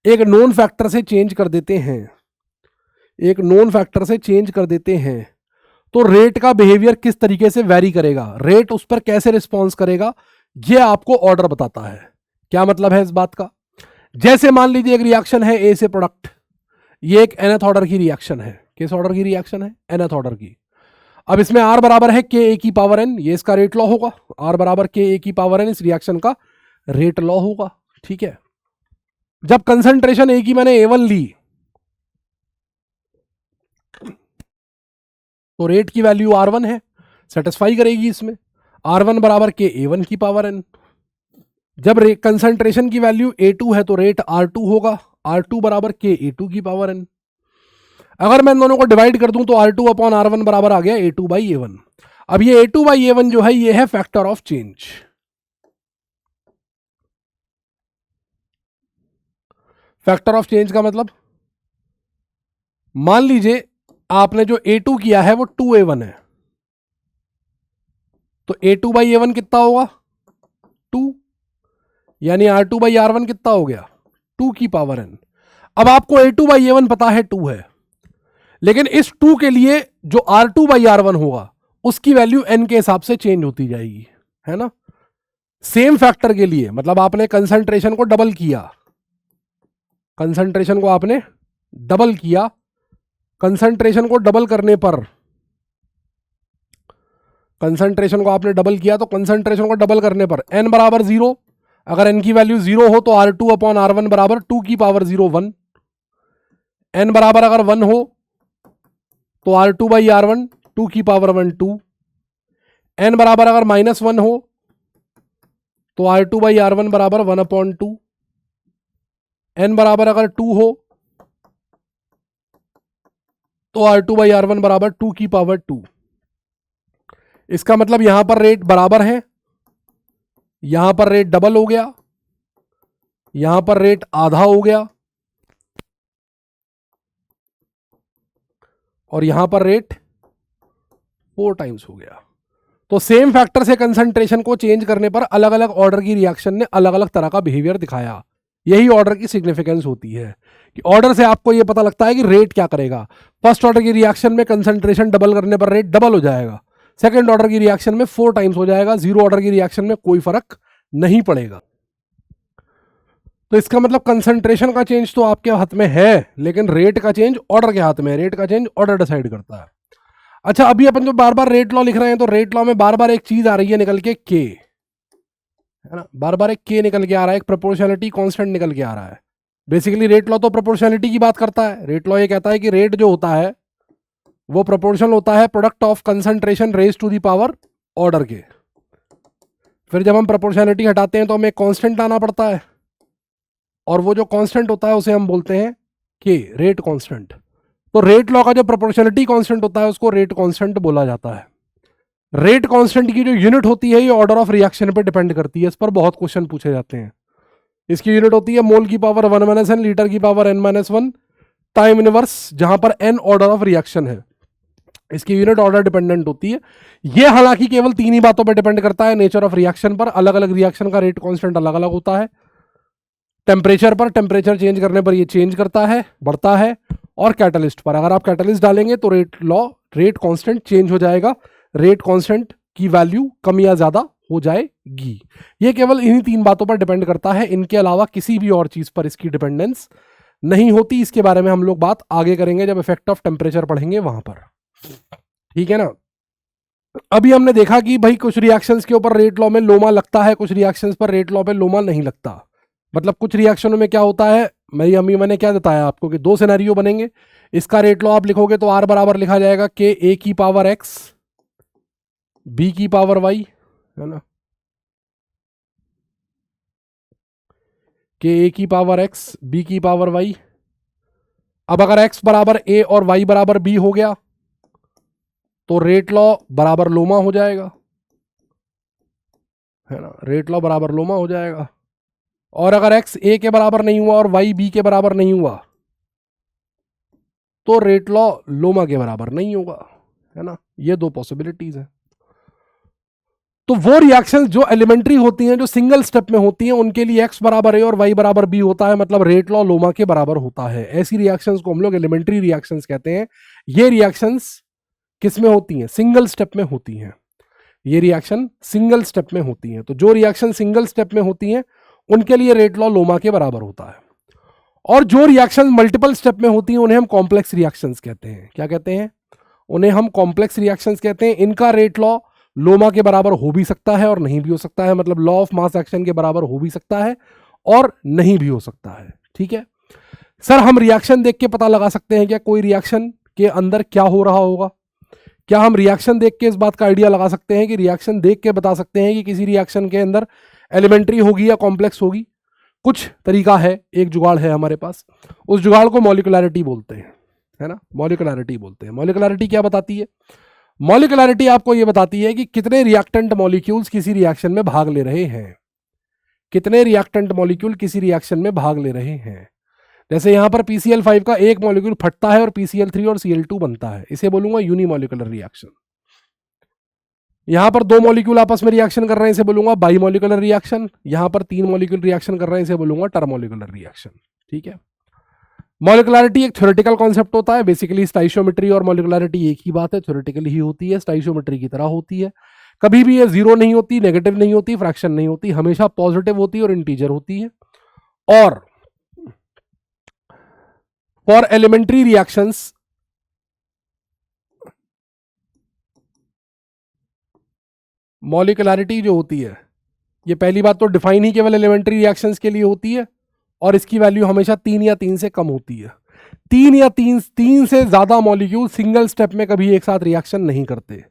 एक नोन फैक्टर से चेंज कर देते हैं, एक नोन फैक्टर से चेंज कर देते हैं, तो रेट का बिहेवियर किस तरीके से वेरी करेगा, रेट उस पर कैसे रिस्पॉन्स करेगा, यह आपको ऑर्डर बताता है। क्या मतलब है इस बात का? जैसे मान लीजिए एक रिएक्शन है ए से प्रोडक्ट, ये एक nth ऑर्डर की रिएक्शन है। किस ऑर्डर की रिएक्शन है? nth ऑर्डर की। अब इसमें R बराबर है के ए की पावर n, ये इसका रेट लॉ होगा। R बराबर के ए की पावर n इस रिएक्शन का रेट लॉ होगा। ठीक है, जब कंसंट्रेशन ए की मैंने A1 ली तो रेट की वैल्यू R1 है, सेटिस्फाई करेगी इसमें। R1 बराबर के A1 की पावर n। जब कंसंट्रेशन की वैल्यू A2 है तो रेट R2 होगा, R2 बराबर के A2 की पावर n। अगर मैं इन दोनों को डिवाइड कर दूं तो R2 अपॉन R1 बराबर आ गया A2 बाई A1। अब ये A2 बाई A1 जो है ये है factor of change. Factor of change का मतलब, मान लीजिए आपने जो A2 किया है वो 2A1 है, तो A2 बाई A1 कितना होगा? 2, यानी R2 बाई R1 कितना हो गया? 2 की पावर n। अब आपको A2 बाई A1 पता है 2 है, लेकिन इस 2 के लिए जो R2 बाई R1 होगा उसकी वैल्यू n के हिसाब से चेंज होती जाएगी, है ना। सेम फैक्टर के लिए, मतलब आपने कंसंट्रेशन को डबल किया, कंसंट्रेशन को आपने डबल किया, कंसंट्रेशन को डबल करने पर, कंसंट्रेशन को आपने डबल किया तो कंसंट्रेशन को डबल करने पर n बराबर 0, अगर n की वैल्यू 0 हो तो R2 अपॉन R1 बराबर 2 की पावर 0 1। n बराबर अगर 1 हो तो R2 बाई R1 2 की पावर 1 2। n बराबर अगर -1 हो तो R2 बाई R1 बराबर 1 अपॉन 2। n बराबर अगर 2 हो तो R2 बाई R1 बराबर 2 की पावर 2। इसका मतलब यहां पर रेट बराबर है, यहां पर रेट डबल हो गया, यहां पर रेट आधा हो गया, और यहां पर रेट 4 टाइम्स हो गया। तो सेम फैक्टर से कंसंट्रेशन को चेंज करने पर अलग अलग ऑर्डर की रिएक्शन ने अलग अलग तरह का बिहेवियर दिखाया। यही ऑर्डर की सिग्निफिकेंस होती है कि ऑर्डर से आपको ये पता लगता है कि रेट क्या करेगा। फर्स्ट ऑर्डर की रिएक्शन में कंसंट्रेशन डबल करने पर रेट डबल हो जाएगा, सेकंड ऑर्डर की रिएक्शन में 4 टाइम्स हो जाएगा, जीरो ऑर्डर की रिएक्शन में कोई फर्क नहीं पड़ेगा। तो इसका मतलब कंसंट्रेशन का चेंज तो आपके हाथ में है, लेकिन रेट का चेंज ऑर्डर के हाथ में है। रेट का चेंज ऑर्डर डिसाइड करता है। अच्छा, अभी अपन जो बार बार रेट लॉ लिख रहे हैं, तो रेट लॉ में बार बार एक चीज आ रही है निकल के, के, है ना, बार बार एक के निकल के आ रहा है, एक प्रोपोर्शनलिटी कांस्टेंट निकल के आ रहा है। बेसिकली रेट लॉ तो प्रोपोर्शनलिटी की बात करता है। रेट लॉ ये कहता है कि रेट जो होता है वो प्रोपोर्शनल होता है product of concentration raise to the power order के। फिर जब हम प्रोपोर्शनलिटी हटाते हैं तो हमें कांस्टेंट लाना पड़ता है, और वो जो कांस्टेंट होता है उसे हम बोलते हैं के, रेट कांस्टेंट। तो रेट लॉ का जो प्रोपोर्शनलिटी कांस्टेंट होता है उसको रेट कांस्टेंट बोला जाता है। रेट कांस्टेंट की जो यूनिट होती है ये ऑर्डर ऑफ रिएक्शन पे डिपेंड करती है। इस पर बहुत क्वेश्चन पूछे जाते हैं। इसकी यूनिट होती है मोल की पावर 1 - n, लीटर की पावर n-1, टाइम इनवर्स, जहां पर n ऑर्डर ऑफ रिएक्शन है। इसकी यूनिट ऑर्डर डिपेंडेंट होती है। ये हालांकि केवल 3 ही बातों पर डिपेंड करता है, नेचर ऑफ रिएक्शन पर, अलग अलग रिएक्शन का रेट कांस्टेंट अलग अलग होता है, टेम्परेचर पर, टेम्परेचर चेंज करने पर ये चेंज करता है, बढ़ता है, और कैटलिस्ट पर। अगर आप कैटलिस्ट डालेंगे तो रेट कांस्टेंट चेंज हो जाएगा, रेट कांस्टेंट की वैल्यू कम या ज्यादा हो जाएगी। ये केवल इन्हीं 3 बातों पर डिपेंड करता है, इनके अलावा किसी भी और चीज पर इसकी डिपेंडेंस नहीं होती। इसके बारे में हम लोग बात आगे करेंगे जब इफेक्ट ऑफ टेम्परेचर पढ़ेंगे वहां पर, ठीक है ना। अभी हमने देखा कि भाई कुछ रिएक्शंस के ऊपर रेट लॉ में लोमा लगता है, कुछ रिएक्शंस पर रेट लॉ पे लोमा नहीं लगता। मतलब कुछ रिएक्शनों में क्या होता है, मैंने क्या बताया आपको कि 2 सिनेरियो बनेंगे। इसका रेट लॉ आप लिखोगे तो आर बराबर लिखा जाएगा के ए की पावर एक्स बी की पावर वाई, है ना, के ए की पावर एक्स बी की पावर वाई। अब अगर एक्स बराबर ए और वाई बराबर बी हो गया तो रेट लॉ बराबर लोमा हो जाएगा, है ना, रेट लॉ बराबर लोमा हो जाएगा। और अगर एक्स ए के बराबर नहीं हुआ और वाई बी के बराबर नहीं हुआ तो रेट लॉ लोमा के बराबर नहीं होगा, है ना। ये 2 पॉसिबिलिटीज है। तो वो रिएक्शंस जो एलिमेंट्री होती हैं, जो सिंगल स्टेप में होती हैं, उनके लिए एक्स बराबर ए और वाई बराबर बी होता है, मतलब रेट लॉ लोमा के बराबर होता है। ऐसी रिएक्शंस को हम लोग एलिमेंट्री रिएक्शंस कहते हैं। ये रिएक्शंस किस में होती हैं, सिंगल स्टेप में होती हैं। ये रिएक्शन सिंगल स्टेप में होती हैं। तो जो रिएक्शन सिंगल स्टेप में होती हैं उनके लिए रेट लॉ लोमा के बराबर होता है। और जो रिएक्शन मल्टीपल स्टेप में होती हैं उन्हें हम कॉम्प्लेक्स रिएक्शंस कहते हैं। क्या कहते हैं? उन्हें हम कॉम्प्लेक्स रिएक्शंस कहते हैं। इनका रेट लॉ लोमा के बराबर हो भी सकता है और नहीं भी हो सकता है, मतलब लॉ ऑफ मास एक्शन के बराबर हो भी सकता है और नहीं भी हो सकता है, ठीक है। सर हम रिएक्शन देख के पता लगा सकते हैं क्या कोई रिएक्शन के अंदर क्या हो रहा होगा? क्या हम रिएक्शन देख के इस बात का आइडिया लगा सकते हैं कि रिएक्शन देख के बता सकते हैं कि किसी रिएक्शन के अंदर एलिमेंट्री होगी या कॉम्प्लेक्स होगी? कुछ तरीका है, एक जुगाड़ है हमारे पास। उस जुगाड़ को मॉलिक्युलैरिटी बोलते हैं, है ना, मॉलिक्युलैरिटी बोलते हैं। मॉलिक्युलैरिटी क्या बताती है? मॉलिक्युलैरिटी आपको यह बताती है कि कितने रिएक्टेंट मॉलिक्यूल्स किसी रिएक्शन में भाग ले रहे हैं, कितने रिएक्टेंट मॉलिक्यूल किसी रिएक्शन में भाग ले रहे हैं। जैसे यहां पर PCl5 का एक मॉलिक्यूल फटता है और PCl3 और Cl2 बनता है, इसे बोलूंगा यूनिमॉलिक्यूलर रिएक्शन। यहां पर 2 मॉलिक्यूल आपस में रिएक्शन कर रहे हैं, इसे बोलूंगा बाइमॉलिक्यूलर रिएक्शन। यहां पर 3 मॉलिक्यूल रिएक्शन कर रहे हैं, इसे बोलूंगा टर्मोलिक्यूलर रिएक्शन, ठीक है। मॉलिक्युलैरिटी एक थ्योरेटिकल कॉन्सेप्ट होता है। बेसिकली स्टाइशियोमेट्री और मॉलिक्युलैरिटी एक ही बात है, थ्योरेटिकली ही होती है, स्टाइशियोमेट्री की तरह होती है। कभी भी ये जीरो नहीं होती, नेगेटिव नहीं होती, फ्रैक्शन नहीं होती, हमेशा पॉजिटिव होती है और इंटीजर होती है। और फॉर एलिमेंट्री रिएक्शंस मॉलिक्युलैरिटी जो होती है, ये पहली बात तो डिफाइन ही केवल एलिमेंट्री रिएक्शंस के लिए होती है और इसकी वैल्यू हमेशा 3 या 3 से कम होती है। 3 या 3 से ज्यादा मॉलिक्यूल सिंगल स्टेप में कभी एक साथ रिएक्शन नहीं करते।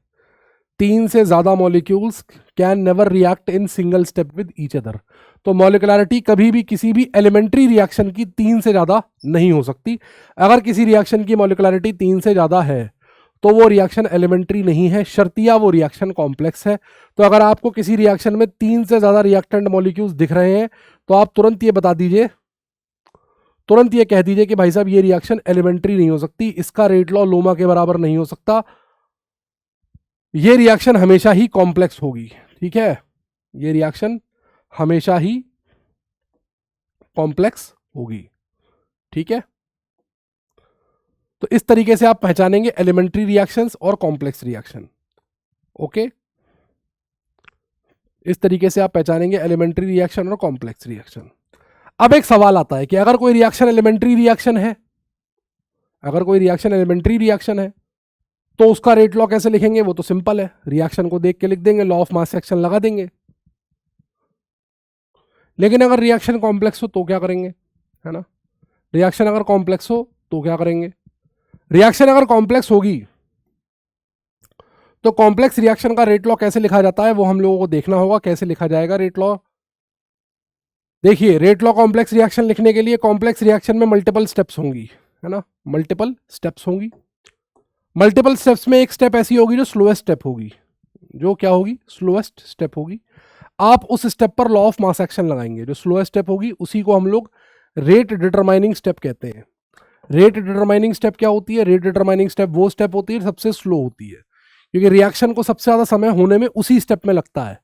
3 से ज्यादा molecules can never react in single step with each other. तो मॉलिक्युलैरिटी कभी भी किसी भी एलिमेंट्री रिएक्शन की 3 से ज्यादा नहीं हो सकती। अगर किसी रिएक्शन की मॉलिक्युलैरिटी 3 से ज्यादा है तो वो रिएक्शन एलिमेंट्री नहीं है, शर्तिया वो रिएक्शन कॉम्प्लेक्स है। तो अगर आपको किसी रिएक्शन में 3 से ज्यादा रिएक्टेंट मॉलिक्यूल्स दिख रहे हैं तो आप तुरंत ये बता दीजिए, तुरंत ये कह दीजिए कि भाई साहब ये रिएक्शन एलिमेंट्री नहीं हो सकती, इसका रेट लॉ लोमा के बराबर नहीं हो सकता, ये रिएक्शन हमेशा ही कॉम्प्लेक्स होगी, ठीक है। ये रिएक्शन हमेशा ही कॉम्प्लेक्स होगी। ठीक है, तो इस तरीके से आप पहचानेंगे एलिमेंट्री रिएक्शंस और कॉम्प्लेक्स रिएक्शन। ओके, इस तरीके से आप पहचानेंगे एलिमेंट्री रिएक्शन और कॉम्प्लेक्स रिएक्शन। अब एक सवाल आता है कि अगर कोई रिएक्शन एलिमेंट्री रिएक्शन है, अगर कोई रिएक्शन एलिमेंट्री रिएक्शन है तो उसका रेट लॉ कैसे लिखेंगे? वो तो सिंपल है, रिएक्शन को देख के लिख देंगे, लॉ ऑफ मास एक्शन लगा देंगे। लेकिन अगर रिएक्शन कॉम्प्लेक्स हो तो क्या करेंगे, है ना? रिएक्शन अगर कॉम्प्लेक्स हो तो क्या करेंगे? रिएक्शन अगर कॉम्प्लेक्स होगी तो कॉम्प्लेक्स रिएक्शन का रेट लॉ कैसे लिखा जाता है वो हम लोगों को देखना होगा। कैसे लिखा जाएगा रेट लॉ? देखिए, रेट लॉ कॉम्प्लेक्स रिएक्शन लिखने के लिए कॉम्प्लेक्स रिएक्शन में मल्टीपल स्टेप्स होंगी, है ना? मल्टीपल स्टेप्स होंगी। मल्टीपल स्टेप्स में एक स्टेप ऐसी होगी जो स्लोएस्ट स्टेप होगी, जो क्या होगी? स्लोएस्ट स्टेप होगी। आप उस स्टेप पर लॉ ऑफ मास एक्शन लगाएंगे। जो स्लोएस्ट स्टेप होगी उसी को हम लोग रेट डिटरमाइनिंग स्टेप कहते हैं। रेट डिटरमाइनिंग स्टेप क्या होती है? रेट डिटरमाइनिंग स्टेप वो स्टेप होती है सबसे स्लो होती है, क्योंकि रिएक्शन को सबसे ज्यादा समय होने में उसी स्टेप में लगता है।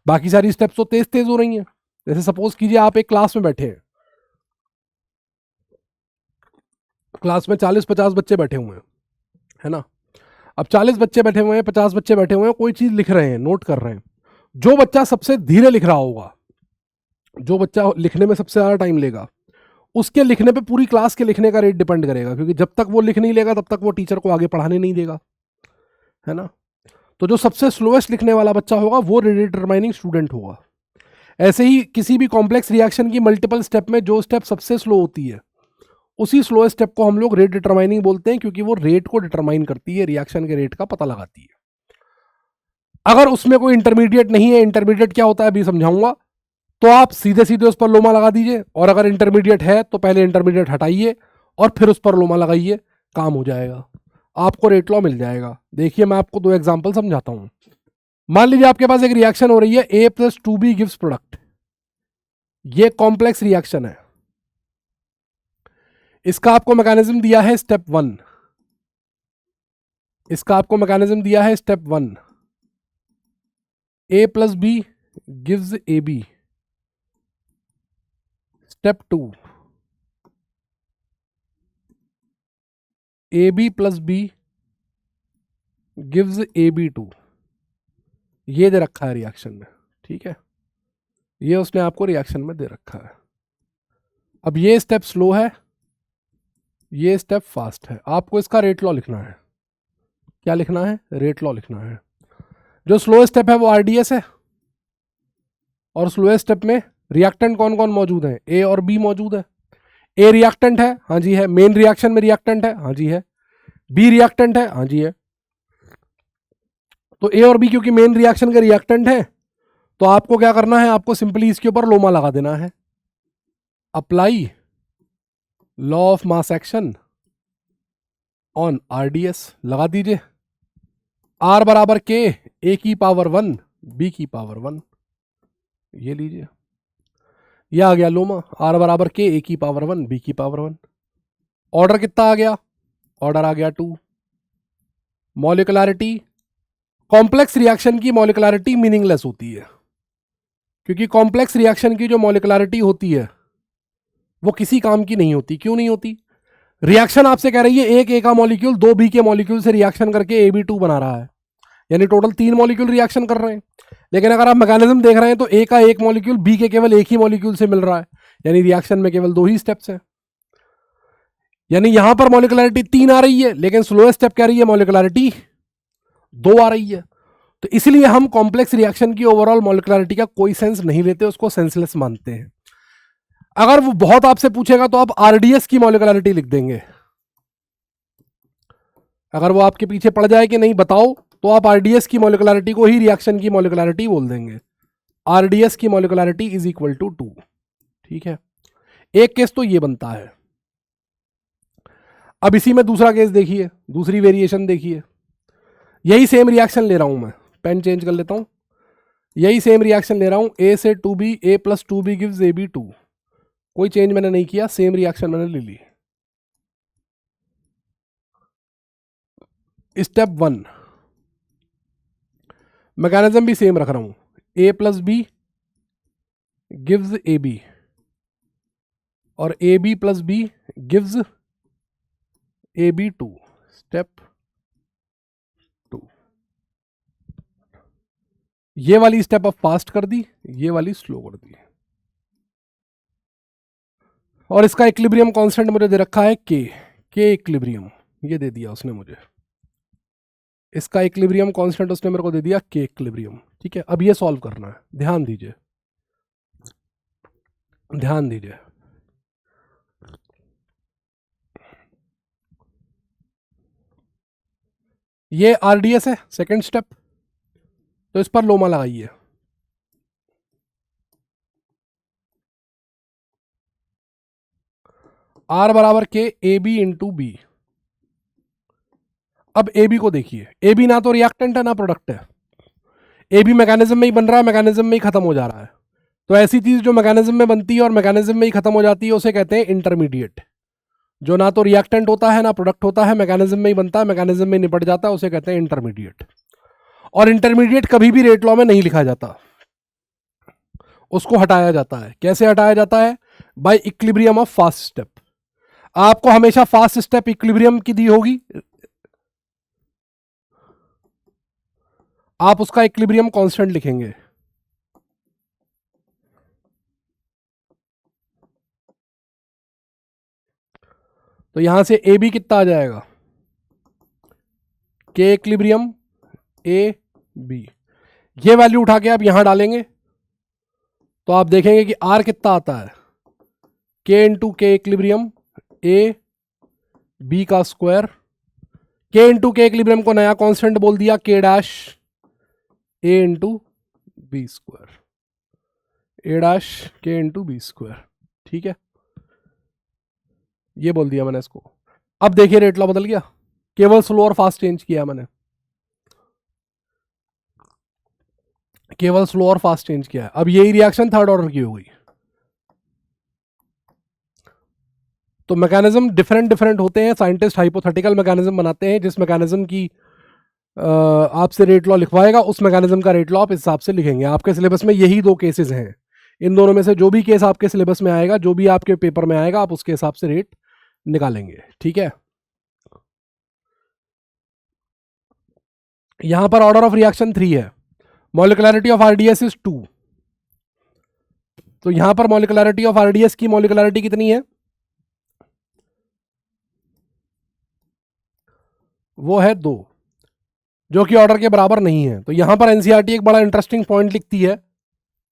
बाकी सारी स्टेप्स तो तेज तेज हो रही हैं। जैसे सपोज कीजिए आप एक क्लास में बैठे हैं, क्लास में 40-50 बच्चे बैठे हुए हैं, है ना? अब 40 बच्चे बैठे हुए हैं, 50 बच्चे बैठे हुए हैं, कोई चीज लिख रहे हैं, नोट कर रहे हैं। जो बच्चा सबसे धीरे लिख रहा होगा, जो बच्चा लिखने में सबसे ज्यादा टाइम लेगा, उसके लिखने पे पूरी क्लास के लिखने का रेट डिपेंड करेगा, क्योंकि जब तक वो लिख नहीं लेगा तब तक वो टीचर को आगे पढ़ाने नहीं देगा, है ना? तो जो सबसे स्लोएस्ट लिखने वाला बच्चा होगा वो रेट डिटरमाइनिंग स्टूडेंट होगा। ऐसे ही किसी भी कॉम्प्लेक्स रिएक्शन की मल्टीपल स्टेप में जो स्टेप सबसे स्लो होती है उसी स्लो स्टेप को हम लोग रेट डिटरमाइनिंग बोलते हैं, क्योंकि वो रेट को डिटरमाइन करती है, रिएक्शन के रेट का पता लगाती है। अगर उसमें कोई इंटरमीडिएट नहीं है, इंटरमीडिएट क्या होता है अभी समझाऊंगा, तो आप सीधे सीधे उस पर लोमा लगा दीजिए, और अगर इंटरमीडिएट है तो पहले इंटरमीडिएट हटाइए और फिर उस पर लोमा लगाइए, काम हो जाएगा, आपको रेट लॉ मिल जाएगा। देखिए मैं आपको 2 एग्जाम्पल समझाता हूं। मान लीजिए आपके पास एक रिएक्शन हो रही है, A + 2B गिव्स प्रोडक्ट। ये कॉम्प्लेक्स रिएक्शन है। इसका आपको मैकेनिज्म दिया है स्टेप 1। इसका आपको मैकेनिज्म दिया है step 1, A + B gives AB। Step 2, AB + B gives AB2। ये दे रखा है रिएक्शन में, ठीक है? ये उसने आपको रिएक्शन में दे रखा है। अब ये स्टेप स्लो है, ये स्टेप फास्ट है। आपको इसका रेट लॉ लिखना है। क्या लिखना है? रेट लॉ लिखना है। जो स्लो स्टेप है वो RDS है, और स्लो स्टेप में रिएक्टेंट कौन कौन मौजूद है? A और B मौजूद है। A रिएक्टेंट है, हाँ जी है। मेन रिएक्शन में रिएक्टेंट है, हाँ जी है। B रिएक्टेंट है, हाँ जी है। तो A और B क्योंकि मेन रिएक्शन के रिएक्टेंट है, तो आपको क्या करना है? आपको सिंपली इसके ऊपर लोमा लगा देना है। Apply law of mass action on RDS लगा दीजिए। R = K, A⁻1 B⁻1। ये लीजिए, ये आ गया लोमा। R = K, A⁻1 B⁻1। Order कितना आ गया? ऑर्डर आ गया 2। मॉलिक्युलरिटी, कॉम्प्लेक्स रिएक्शन की मॉलिक्युलरिटी मीनिंगलेस होती है, क्योंकि कॉम्प्लेक्स रिएक्शन की जो मॉलिक्युलरिटी होती है वो किसी काम की नहीं होती। क्यों नहीं होती? रिएक्शन आपसे कह रही है एक A का मॉलिक्यूल 2 B के मॉलिक्यूल से रिएक्शन करके AB2 बना रहा है, यानी टोटल 3 मॉलिक्यूल रिएक्शन कर रहे हैं। लेकिन अगर आप मैकेनिज्म देख रहे हैं तो A का एक मॉलिक्यूल B के केवल एक ही मॉलिक्यूल से मिल रहा है, यानी रिएक्शन में केवल 2 ही स्टेप्स हैं। यानी यहां पर मॉलिक्युलरिटी 3 आ रही है, लेकिन स्लो स्टेप कह रही है मॉलिक्युलरिटी 2 आ रही है। तो इसलिए हम कॉम्प्लेक्स रिएक्शन की ओवरऑल मॉलिक्युलरिटी का कोई सेंस नहीं लेते, उसको सेंसलेस मानते हैं। अगर वो बहुत आपसे पूछेगा तो आप RDS की मॉलिक्युलरिटी लिख देंगे। अगर वो आपके पीछे पड़ जाए कि नहीं बताओ, तो आप RDS की मॉलिक्युलरिटी को ही रिएक्शन की मॉलिक्युलरिटी बोल देंगे। RDS की मॉलिक्युलरिटी = 2। ठीक है, एक केस तो ये बनता है। अब इसी में दूसरा केस देखिए, दूसरी वेरिएशन देखिए। यही सेम रिएक्शन ले रहा हूं मैं, पेन चेंज कर लेता हूं। यही सेम रिएक्शन ले रहा हूं, A से 2B, A + 2B gives AB2। कोई चेंज मैंने नहीं किया, सेम रिएक्शन मैंने ले ली। स्टेप 1, मैकेनिज्म भी सेम रख रहा हूं, A + B गिव्स AB। और A B plus B gives A B two, step 2। ये वाली स्टेप अब फास्ट कर दी, ये वाली स्लो कर दी, और इसका इक्विलिब्रियम कांस्टेंट मुझे दे रखा है के इक्विलिब्रियम, ये दे दिया उसने मुझे, इसका इक्विलिब्रियम कांस्टेंट उसने मेरे को दे दिया के इक्विलिब्रियम। ठीक है, अब ये सॉल्व करना है, ध्यान दीजिए ध्यान दीजिए। ये आरडीएस है सेकंड स्टेप, तो इस पर लोमा लगाइए। आर बराबर के ए बी इंटू बी। अब ए बी को देखिए, ए बी ना तो रिएक्टेंट है ना प्रोडक्ट है, ए बी मैकेनिज्म में ही बन रहा है, मैकेनिज्म में ही खत्म हो जा रहा है। तो ऐसी चीज जो मैकेनिज्म में बनती है और मैकेनिज्म में ही खत्म हो जाती है उसे कहते हैं इंटरमीडिएट। जो ना तो रिएक्टेंट होता है ना प्रोडक्ट होता है, मैकेनिज्म में ही बनता है, मैकेनिज्म में निपट जाता है, उसे कहते हैं इंटरमीडिएट। और इंटरमीडिएट कभी भी रेट लॉ में नहीं लिखा जाता, उसको हटाया जाता है। कैसे हटाया जाता है? By equilibrium of fast step. आपको हमेशा फास्ट स्टेप इक्विलिब्रियम की दी होगी, आप उसका इक्विलिब्रियम कांस्टेंट लिखेंगे। तो यहां से ए बी कितना आ जाएगा? के इक्विलिब्रियम ए बी। ये वैल्यू उठा के आप यहां डालेंगे तो आप देखेंगे कि आर कितना आता है, के इंटू के इक्विलिब्रियम ए बी का स्क्वायर। के इंटू के इक्विलिब्रियम को नया कांस्टेंट बोल दिया के डैश ए इंटू बी स्क्वायर, ए डैश के इंटू बी स्क्वायर। ठीक है, ये बोल दिया मैंने इसको। अब देखिए रेट लॉ बदल गया, केवल स्लो और फास्ट चेंज किया मैंने, केवल स्लो और फास्ट चेंज किया है। अब यही रिएक्शन थर्ड ऑर्डर की हो गई। तो मैकेनिज्म डिफरेंट डिफरेंट होते हैं, साइंटिस्ट हाइपोथेटिकल मैकेनिज्म बनाते हैं, जिस मैकेनिज्म की आपसे रेट लॉ लिखवाएगा उस मैकेनिज्म का रेट लॉ आप इस हिसाब से लिखेंगे। आपके सिलेबस में यही दो केसेस हैं, इन दोनों में से जो भी केस आपके सिलेबस में आएगा, जो भी आपके पेपर में आएगा, आप उसके हिसाब से रेट निकालेंगे। ठीक है, यहां पर ऑर्डर ऑफ रिएक्शन 3 है, मॉलिक्युलरिटी ऑफ आरडीएस इज 2। तो यहां पर मॉलिक्युलरिटी ऑफ आरडीएस की मॉलिक्युलरिटी कितनी है? वो है 2, जो कि ऑर्डर के बराबर नहीं है। तो यहां पर एनसीईआरटी एक बड़ा इंटरेस्टिंग पॉइंट लिखती है।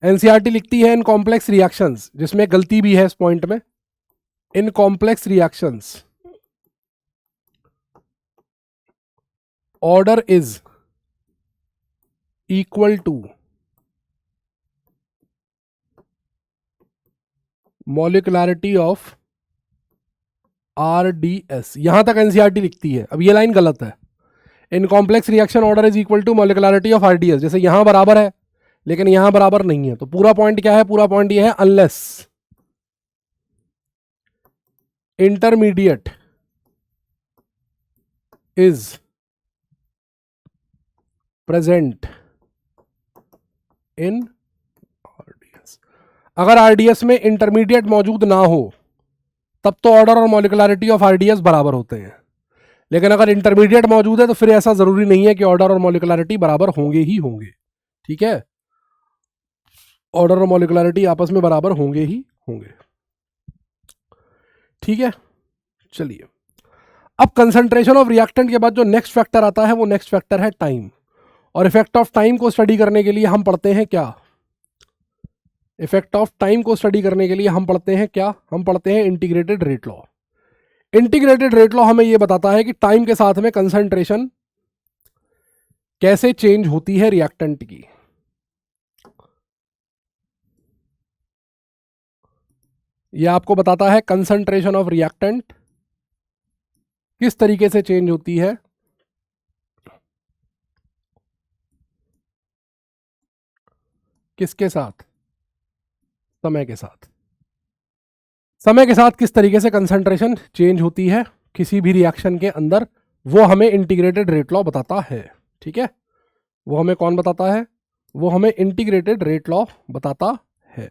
एनसीईआरटी लिखती है इन कॉम्प्लेक्स रिएक्शंस, जिसमें गलती भी है इस पॉइंट में, in complex reactions order is equal to molecularity of RDS. यहां तक एनसीईआरटी लिखती है। अब ये लाइन गलत है, in complex reaction order is equal to molecularity of RDS. जैसे यहां बराबर है लेकिन यहां बराबर नहीं है। तो पूरा पॉइंट क्या है? पूरा पॉइंट ये है unless intermediate is present in RDS. अगर आरडीएस में इंटरमीडिएट मौजूद ना हो तब तो ऑर्डर और मॉलिक्युलरिटी ऑफ आरडीएस बराबर होते हैं, लेकिन अगर इंटरमीडिएट मौजूद है तो फिर ऐसा जरूरी नहीं है कि ऑर्डर और मॉलिक्युलरिटी बराबर होंगे ही होंगे। ठीक है, ऑर्डर और मॉलिक्युलरिटी आपस में बराबर होंगे ही होंगे। ठीक है, चलिए अब कंसंट्रेशन ऑफ रिएक्टेंट के बाद जो नेक्स्ट फैक्टर आता है वो नेक्स्ट फैक्टर है टाइम। और इफेक्ट ऑफ टाइम को स्टडी करने के लिए हम पढ़ते हैं क्या? इफेक्ट ऑफ टाइम को स्टडी करने के लिए हम पढ़ते हैं क्या? हम पढ़ते हैं integrated rate law. Integrated rate law हमें यह बताता है कि टाइम के साथ में कंसंट्रेशन कैसे चेंज होती है रिएक्टेंट की। यह आपको बताता है कंसंट्रेशन ऑफ रिएक्टेंट किस तरीके से चेंज होती है किसके साथ? समय के साथ। समय के साथ किस तरीके से कंसंट्रेशन चेंज होती है किसी भी रिएक्शन के अंदर, वो हमें इंटीग्रेटेड रेट लॉ बताता है। ठीक है, वो हमें कौन बताता है? वो हमें इंटीग्रेटेड रेट लॉ बताता है।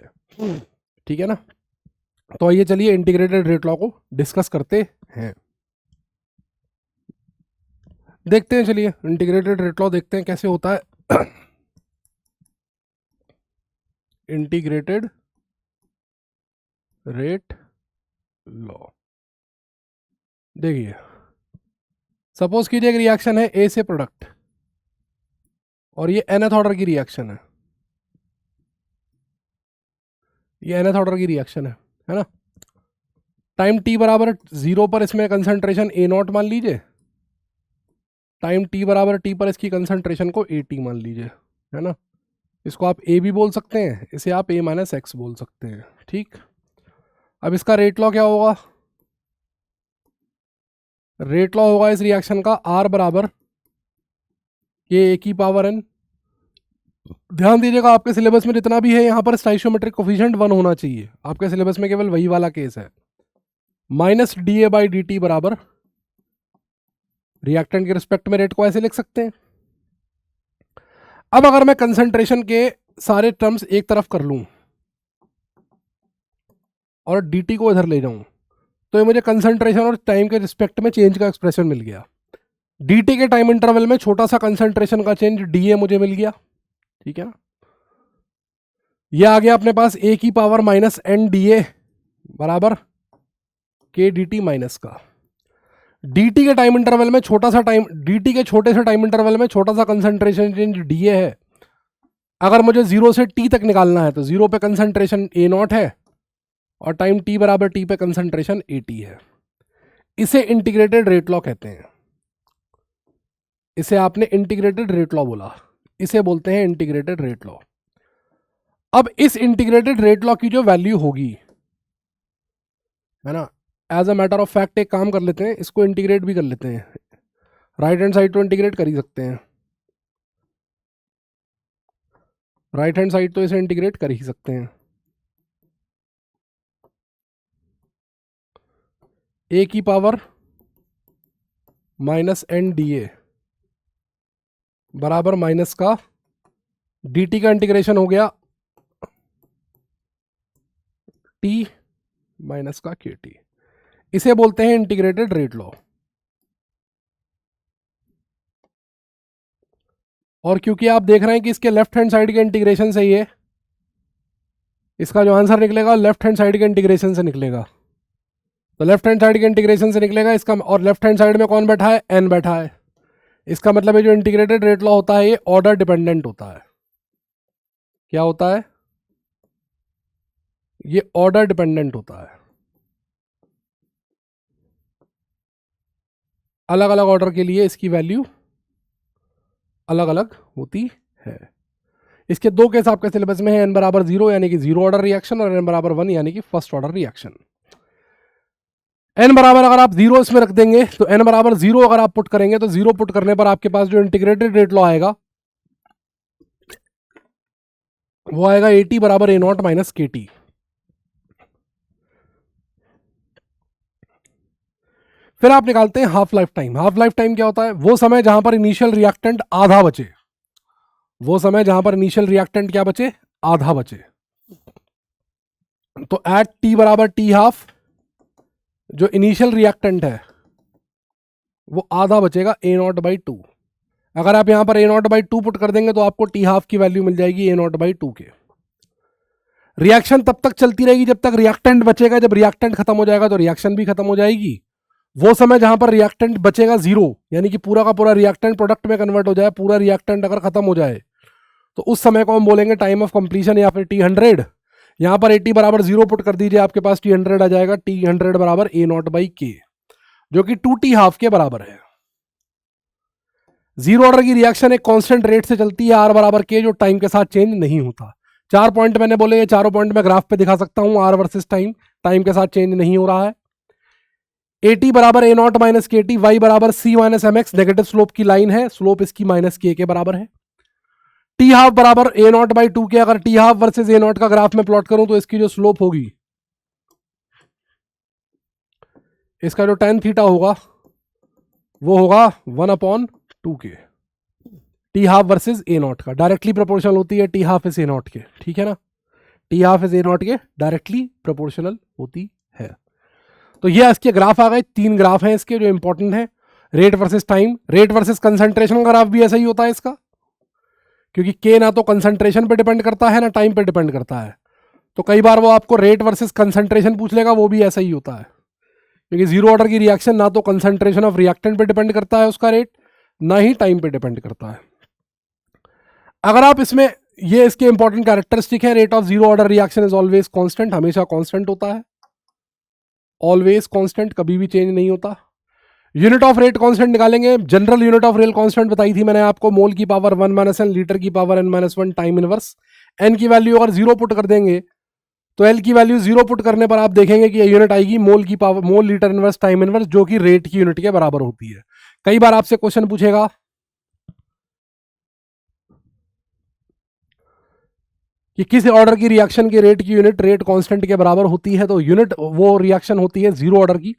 ठीक है ना। तो आइए चलिए इंटीग्रेटेड रेट लॉ को डिस्कस करते हैं। देखते हैं, चलिए इंटीग्रेटेड रेट लॉ देखते हैं कैसे होता है। इंटीग्रेटेड रेट लॉ देखिए, सपोज कीजिए एक रिएक्शन है ए से प्रोडक्ट और ये nth ऑर्डर की रिएक्शन है, ये nth ऑर्डर की रिएक्शन है ना। टाइम t बराबर 0 पर इसमें कंसंट्रेशन ए नॉट मान लीजिए, टाइम t बराबर t पर इसकी कंसंट्रेशन को ए टी मान लीजिए, है ना। इसको आप ए भी बोल सकते हैं, इसे आप ए माइनस एक्स बोल सकते हैं, ठीक। अब इसका रेट लॉ क्या होगा? रेट लॉ होगा इस रिएक्शन का R बराबर ये ए की पावर n। ध्यान दीजिएगा, आपके सिलेबस में जितना भी है यहाँ पर स्टाइशियोमेट्रिक कोफिशिएंट 1 होना चाहिए। आपके सिलेबस में केवल वही वाला केस है। Minus D A by D T बराबर रिएक्टेंट के रिस्पेक्ट में रेट को ऐसे लिख सकते हैं। अब अगर मैं कंसंट्रेशन के सारे टर्म्स एक तरफ कर लूं और dt को इधर ले जाऊं, तो ये मुझे कंसंट्रेशन और टाइम के रिस्पेक्ट में चेंज का एक्सप्रेशन मिल गया। dt के टाइम इंटरवल में छोटा सा कंसंट्रेशन का चेंज da मुझे मिल गया, ठीक है ना। ये आ गया अपने पास a की power minus N D A बराबर के डी टी माइनस का। dt के टाइम इंटरवल में छोटा सा टाइम, dt के छोटे से टाइम इंटरवल में छोटा सा कंसंट्रेशन चेंज da है। अगर मुझे 0 से t तक निकालना है तो 0 पे कंसंट्रेशन a नॉट है और टाइम t बराबर t पे कंसंट्रेशन ए टी है। इसे इंटीग्रेटेड रेट लॉ कहते हैं। इसे आपने इंटीग्रेटेड रेट लॉ बोला, इसे बोलते हैं इंटीग्रेटेड रेट लॉ। अब इस इंटीग्रेटेड रेट लॉ की जो वैल्यू होगी, है ना, as a matter of fact एक काम कर लेते हैं, इसको इंटीग्रेट भी कर लेते हैं। राइट हैंड साइड तो इंटीग्रेट कर ही सकते हैं, राइट हैंड साइड तो इसे इंटीग्रेट कर ही सकते हैं। ए की power minus N D A बराबर माइनस का डी टी का इंटीग्रेशन हो गया टी माइनस का के टी। इसे बोलते हैं इंटीग्रेटेड रेट लॉ। और क्योंकि आप देख रहे हैं कि इसके लेफ्ट हैंड साइड के इंटीग्रेशन से ही है, इसका जो आंसर निकलेगा लेफ्ट हैंड साइड के इंटीग्रेशन से निकलेगा। तो लेफ्ट हैंड साइड के इंटीग्रेशन से निकलेगा इसका, और लेफ्ट हैंड साइड में कौन बैठा है? एन बैठा है। इसका मतलब है जो इंटीग्रेटेड रेट लॉ होता है ये ऑर्डर डिपेंडेंट होता है। क्या होता है? ये ऑर्डर डिपेंडेंट होता है। अलग अलग ऑर्डर के लिए इसकी वैल्यू अलग अलग होती है। इसके दो केस आपके सिलेबस में है, एन बराबर 0 यानी कि 0 ऑर्डर रिएक्शन और एन बराबर 1 यानी कि फर्स्ट ऑर्डर रिएक्शन। एन बराबर अगर आप 0 इसमें रख देंगे तो एन बराबर 0 अगर आप पुट करेंगे तो 0 पुट करने पर आपके पास जो इंटीग्रेटेड रेट लॉ आएगा वो आएगा ए टी बराबर A not minus K T. फिर आप निकालते हैं half life time. Half life time क्या होता है? वो समय जहां पर इनिशियल रिएक्टेंट आधा बचे, वो समय जहां पर इनिशियल रिएक्टेंट क्या बचे? आधा बचे। तो एट टी बराबर टी हाफ जो इनिशियल रिएक्टेंट है वो आधा बचेगा ए नॉट बाई टू। अगर आप यहां पर ए नॉट बाई टू पुट कर देंगे तो आपको टी हाफ की वैल्यू मिल जाएगी ए नॉट बाई टू के। रिएक्शन तब तक चलती रहेगी जब तक रिएक्टेंट बचेगा। जब रिएक्टेंट खत्म हो जाएगा तो रिएक्शन भी खत्म हो जाएगी। वो समय जहां पर रिएक्टेंट बचेगा 0 यानी कि पूरा का पूरा रिएक्टेंट प्रोडक्ट में कन्वर्ट हो जाए, पूरा रिएक्टेंट अगर खत्म हो जाए तो उस समय को हम बोलेंगे टाइम ऑफ कंप्लीशन या फिर T100। यहां पर 80 बराबर 0 पुट कर दीजिए, आपके पास T100 आ जाएगा। T100 बराबर ए नॉट बाई के जो कि 2T हाफ के बराबर है। 0 ऑर्डर की रिएक्शन एक कांस्टेंट रेट से चलती है R बराबर के, जो टाइम के साथ चेंज नहीं होता। 4 पॉइंट मैंने बोले, ये चारों पॉइंट मैं ग्राफ पे दिखा सकता हूं। R वर्सेस टाइम, टाइम के साथ चेंज नहीं हो रहा है। ए टी बराबर A not minus K T, Y बराबर C minus M X, negative slope की लाइन है, स्लोप इसकी माइनस के बराबर है। टी हाफ बराबर ए नॉट बाई टू के। अगर T half versus A not का ग्राफ में प्लॉट करूं तो इसकी जो स्लोप होगी, इसका जो tan थीटा होगा वो होगा 1/2 के। T half versus A not का डायरेक्टली प्रोपोर्शनल होती है टी हाफ इस ए नॉट के, ठीक है ना। T half is a not के डायरेक्टली प्रोपोर्शनल होती है। तो ये इसके ग्राफ आ गए, 3 ग्राफ हैं इसके जो इंपॉर्टेंट है। Rate versus time, rate versus concentration का ग्राफ भी ऐसा ही होता है इसका, क्योंकि के ना तो कंसंट्रेशन पे डिपेंड करता है ना टाइम पे डिपेंड करता है। तो कई बार वो आपको रेट वर्सेस कंसंट्रेशन पूछ लेगा, वो भी ऐसा ही होता है, क्योंकि जीरो ऑर्डर की रिएक्शन ना तो कंसंट्रेशन ऑफ रिएक्टेंट पे डिपेंड करता है उसका रेट, ना ही टाइम पे डिपेंड करता है। अगर आप इसमें ये इसके इंपॉर्टेंट कैरेक्टरिस्टिक है, rate of zero order reaction is always constant, हमेशा कांस्टेंट होता है, ऑलवेज कांस्टेंट, कभी भी चेंज नहीं होता। यूनिट ऑफ रेट कांस्टेंट निकालेंगे, general unit of rate constant बताई थी मैंने आपको, मोल की पावर 1 - n, लीटर की power n-1 time inverse. n की वैल्यू अगर 0 पुट कर देंगे तो l की वैल्यू 0 पुट करने पर आप देखेंगे कि यूनिट आएगी मोल की power, mole litre inverse time inverse, जो कि रेट की यूनिट के बराबर होती है। कई बार आपसे क्वेश्चन पूछेगा कि किस ऑर्डर की रिएक्शन के रेट की यूनिट रेट कांस्टेंट के बराबर होती है, तो यूनिट वो रिएक्शन होती है जीरो ऑर्डर की,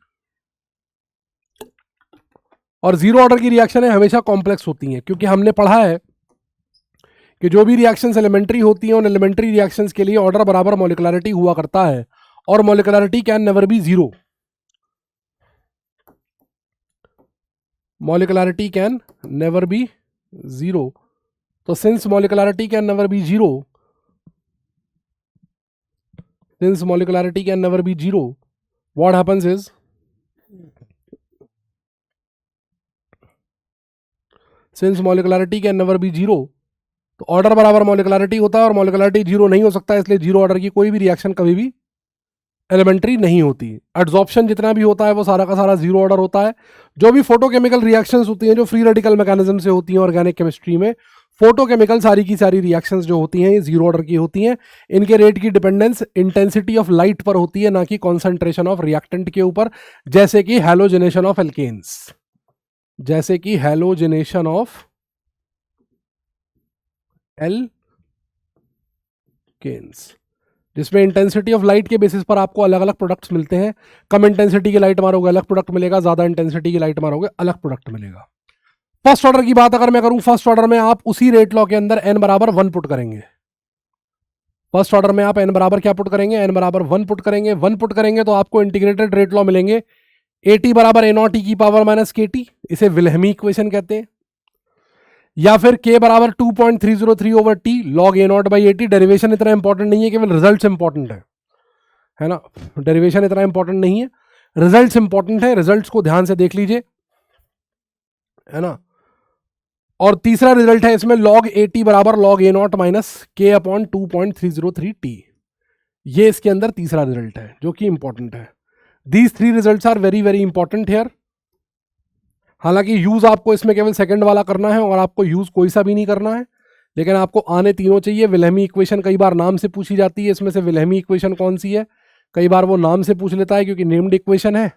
और जीरो ऑर्डर की रिएक्शन हमेशा कॉम्प्लेक्स होती हैं, क्योंकि हमने पढ़ा है कि जो भी रिएक्शंस एलिमेंट्री होती हैं उन एलिमेंट्री रिएक्शंस के लिए ऑर्डर बराबर मॉलिक्युलरिटी हुआ करता है, और molecularity can never be zero, molecularity can never be zero. तो since molecularity can never be zero, since molecularity can never be zero, what happens is since molecularity can never be zero, तो order बराबर मॉलिक्युलरिटी होता है, और मॉलिक्युलरिटी zero नहीं हो सकता, इसलिए जीरो ऑर्डर की कोई भी रिएक्शन कभी भी एलिमेंट्री नहीं होती। एड्सॉर्प्शन जितना भी होता है वो सारा का सारा जीरो ऑर्डर होता है। जो भी फोटोकेमिकल रिएक्शंस होती हैं जो फ्री रेडिकल मैकेनिज्म से होती हैं ऑर्गेनिक केमिस्ट्री में, फोटोकेमिकल सारी की सारी रिएक्शंस जो होती हैं ये जीरो ऑर्डर की होती हैं। इनके रेट की डिपेंडेंस इंटेंसिटी ऑफ लाइट पर होती है, ना कि कॉन्सेंट्रेशन ऑफ रिएक्टेंट के ऊपर, जैसे कि हैलोजेनेशन ऑफ एल्केन्स, जैसे कि हैलोजेनेशन ऑफ एल्केन्स, जिसमें इंटेंसिटी ऑफ लाइट के बेसिस पर आपको अलग अलग प्रोडक्ट्स मिलते हैं। कम इंटेंसिटी की लाइट मारोगे अलग प्रोडक्ट मिलेगा, ज्यादा इंटेंसिटी की लाइट मारोगे अलग प्रोडक्ट मिलेगा। फर्स्ट ऑर्डर की बात अगर मैं करूं, फर्स्ट ऑर्डर में आप उसी रेट लॉ के अंदर n बराबर 1 पुट करेंगे। फर्स्ट ऑर्डर में आप n बराबर क्या पुट करेंगे, n बराबर 1 पुट करेंगे। 1 पुट करेंगे तो आपको इंटीग्रेटेड रेट लॉ मिलेंगे, AT बराबर A0 की पावर माइनस KT, इसे विल्हेमी इक्वेशन कहते हैं, या फिर K बराबर 2.303 over T log A0 by AT। Derivation इतना इंपॉर्टेंट नहीं है, केवल रिजल्ट इंपॉर्टेंट है ना, डेरिवेशन इतना इंपॉर्टेंट नहीं है, रिजल्ट्स इंपॉर्टेंट है, रिजल्ट्स को ध्यान से देख लीजिए, है ना। और तीसरा रिजल्ट है इसमें लॉग AT बराबर log A0 minus K upon 2.303T, ये इसके अंदर तीसरा रिजल्ट है जो कि इंपॉर्टेंट है। These 3 results are very very important here. हालांकि यूज आपको इसमें केवल सेकंड वाला करना है और आपको यूज कोई सा भी नहीं करना है, लेकिन आपको आने तीनों चाहिए। विल्हेमी इक्वेशन कई बार नाम से पूछी जाती है, इसमें से विल्हेमी इक्वेशन कौन सी है, कई बार वो नाम से पूछ लेता है क्योंकि नेम्ड इक्वेशन है।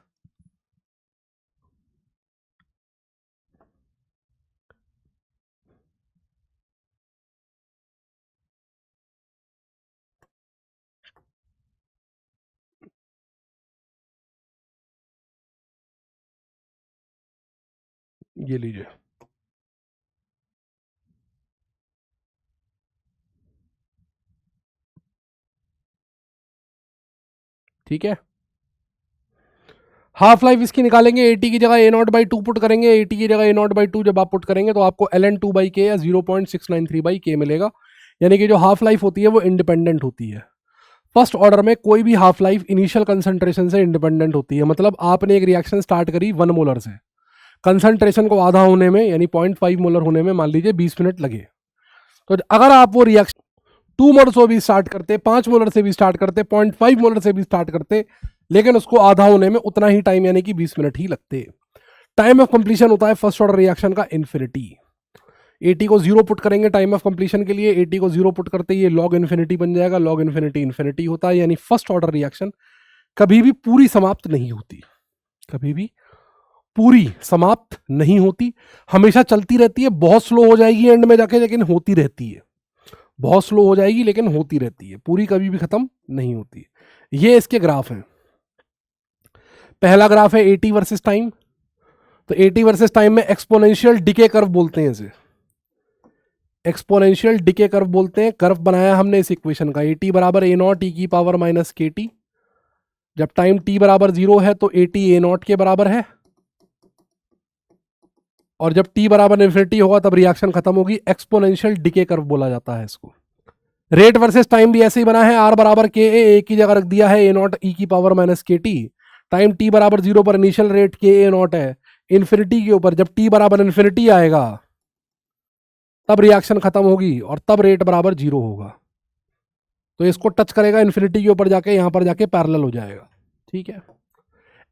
ये लीजिए, ठीक है। हाफ लाइफ इसकी निकालेंगे, AT की जगह A0 बाई 2 पुट करेंगे, AT की जगह A0 बाई 2 जब आप पुट करेंगे तो आपको ln 2 बाई K या 0.693 बाई K मिलेगा, यानी कि जो हाफ लाइफ होती है वो इंडिपेंडेंट होती है। फर्स्ट ऑर्डर में कोई भी हाफ लाइफ इनिशियल कंसंट्रेशन से इंडिपेंडेंट होती है, मतलब आपने एक रिएक्शन स्टार्ट करी 1 मोलर से, कंसंट्रेशन को आधा होने में यानी 0.5 मोलर होने में मान लीजिए 20 मिनट लगे, तो अगर आप वो रिएक्शन 2 मोलर से भी स्टार्ट करते, 5 मोलर से भी स्टार्ट करते, 0.5 मोलर से भी स्टार्ट करते, लेकिन उसको आधा होने में उतना ही टाइम यानी कि 20 मिनट ही लगते। टाइम ऑफ कंप्लीशन होता है फर्स्ट ऑर्डर रिएक्शन का इन्फिनिटी। AT को 0 पुट करेंगे टाइम ऑफ कंप्लीशन के लिए, AT को 0 पुट करते ये लॉग इन्फिनिटी बन जाएगा, लॉग इन्फिनिटी इन्फिनिटी होता है, यानी फर्स्ट ऑर्डर रिएक्शन कभी भी पूरी समाप्त नहीं होती, कभी भी पूरी समाप्त नहीं होती, हमेशा चलती रहती है। बहुत स्लो हो जाएगी एंड में जाके, लेकिन होती रहती है, बहुत स्लो हो जाएगी लेकिन होती रहती है, पूरी कभी भी खत्म नहीं होती। ये इसके ग्राफ हैं। पहला ग्राफ है AT वर्सेस टाइम, तो AT वर्सेस टाइम में एक्सपोनेंशियल डिके कर्व बोलते हैं इसे, एक्सपोनेंशियल डिके कर्व बोलते हैं। कर्व बनाया हमने इस इक्वेशन का, AT बराबर A नॉट ई की पावर माइनस KT। जब टाइम t बराबर 0 है तो AT A नॉट के बराबर है, और जब t बराबर इन्फिनिटी होगा तब रिएक्शन खत्म होगी। एक्सपोनेंशियल डिके कर्व बोला जाता है इसको। रेट वर्सेस टाइम भी ऐसे ही बना है, R बराबर KA, A की जगह रख दिया है A नॉट ई की power minus KT। Time t बराबर 0 पर इनिशियल रेट KA नॉट है, इन्फिनिटी के ऊपर जब t बराबर इन्फिनिटी आएगा तब रिएक्शन खत्म होगी और तब रेट बराबर 0 होगा। तो इसको टच करेगा इन्फिनिटी के ऊपर जाके, यहां पर जाके पैरेलल हो जाएगा। ठीक है।